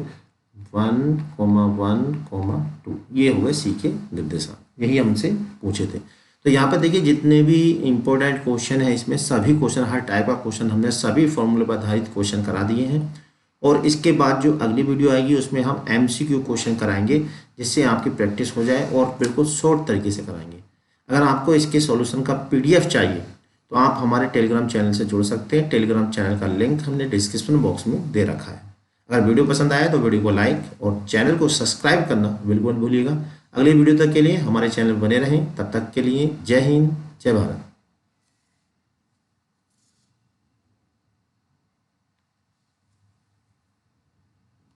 1,1,2। ये हो गए C के निर्देशांक, यही हमसे पूछे थे। तो यहाँ पर देखिए जितने भी इम्पोर्टेंट क्वेश्चन है इसमें सभी क्वेश्चन, हर टाइप का क्वेश्चन हमने सभी फॉर्मूले पर आधारित क्वेश्चन करा दिए हैं। और इसके बाद जो अगली वीडियो आएगी उसमें हम MCQ क्वेश्चन कराएंगे जिससे आपकी प्रैक्टिस हो जाए और बिल्कुल शॉर्ट तरीके से कराएंगे। अगर आपको इसके सॉल्यूशन का PDF चाहिए तो आप हमारे टेलीग्राम चैनल से जुड़ सकते हैं। टेलीग्राम चैनल का लिंक हमने डिस्क्रिप्शन बॉक्स में दे रखा है। अगर वीडियो पसंद आया तो वीडियो को लाइक और चैनल को सब्सक्राइब करना बिल्कुल मत भूलिएगा। अगली वीडियो तक के लिए हमारे चैनल बने रहें। तब तक के लिए जय हिंद, जय भारत।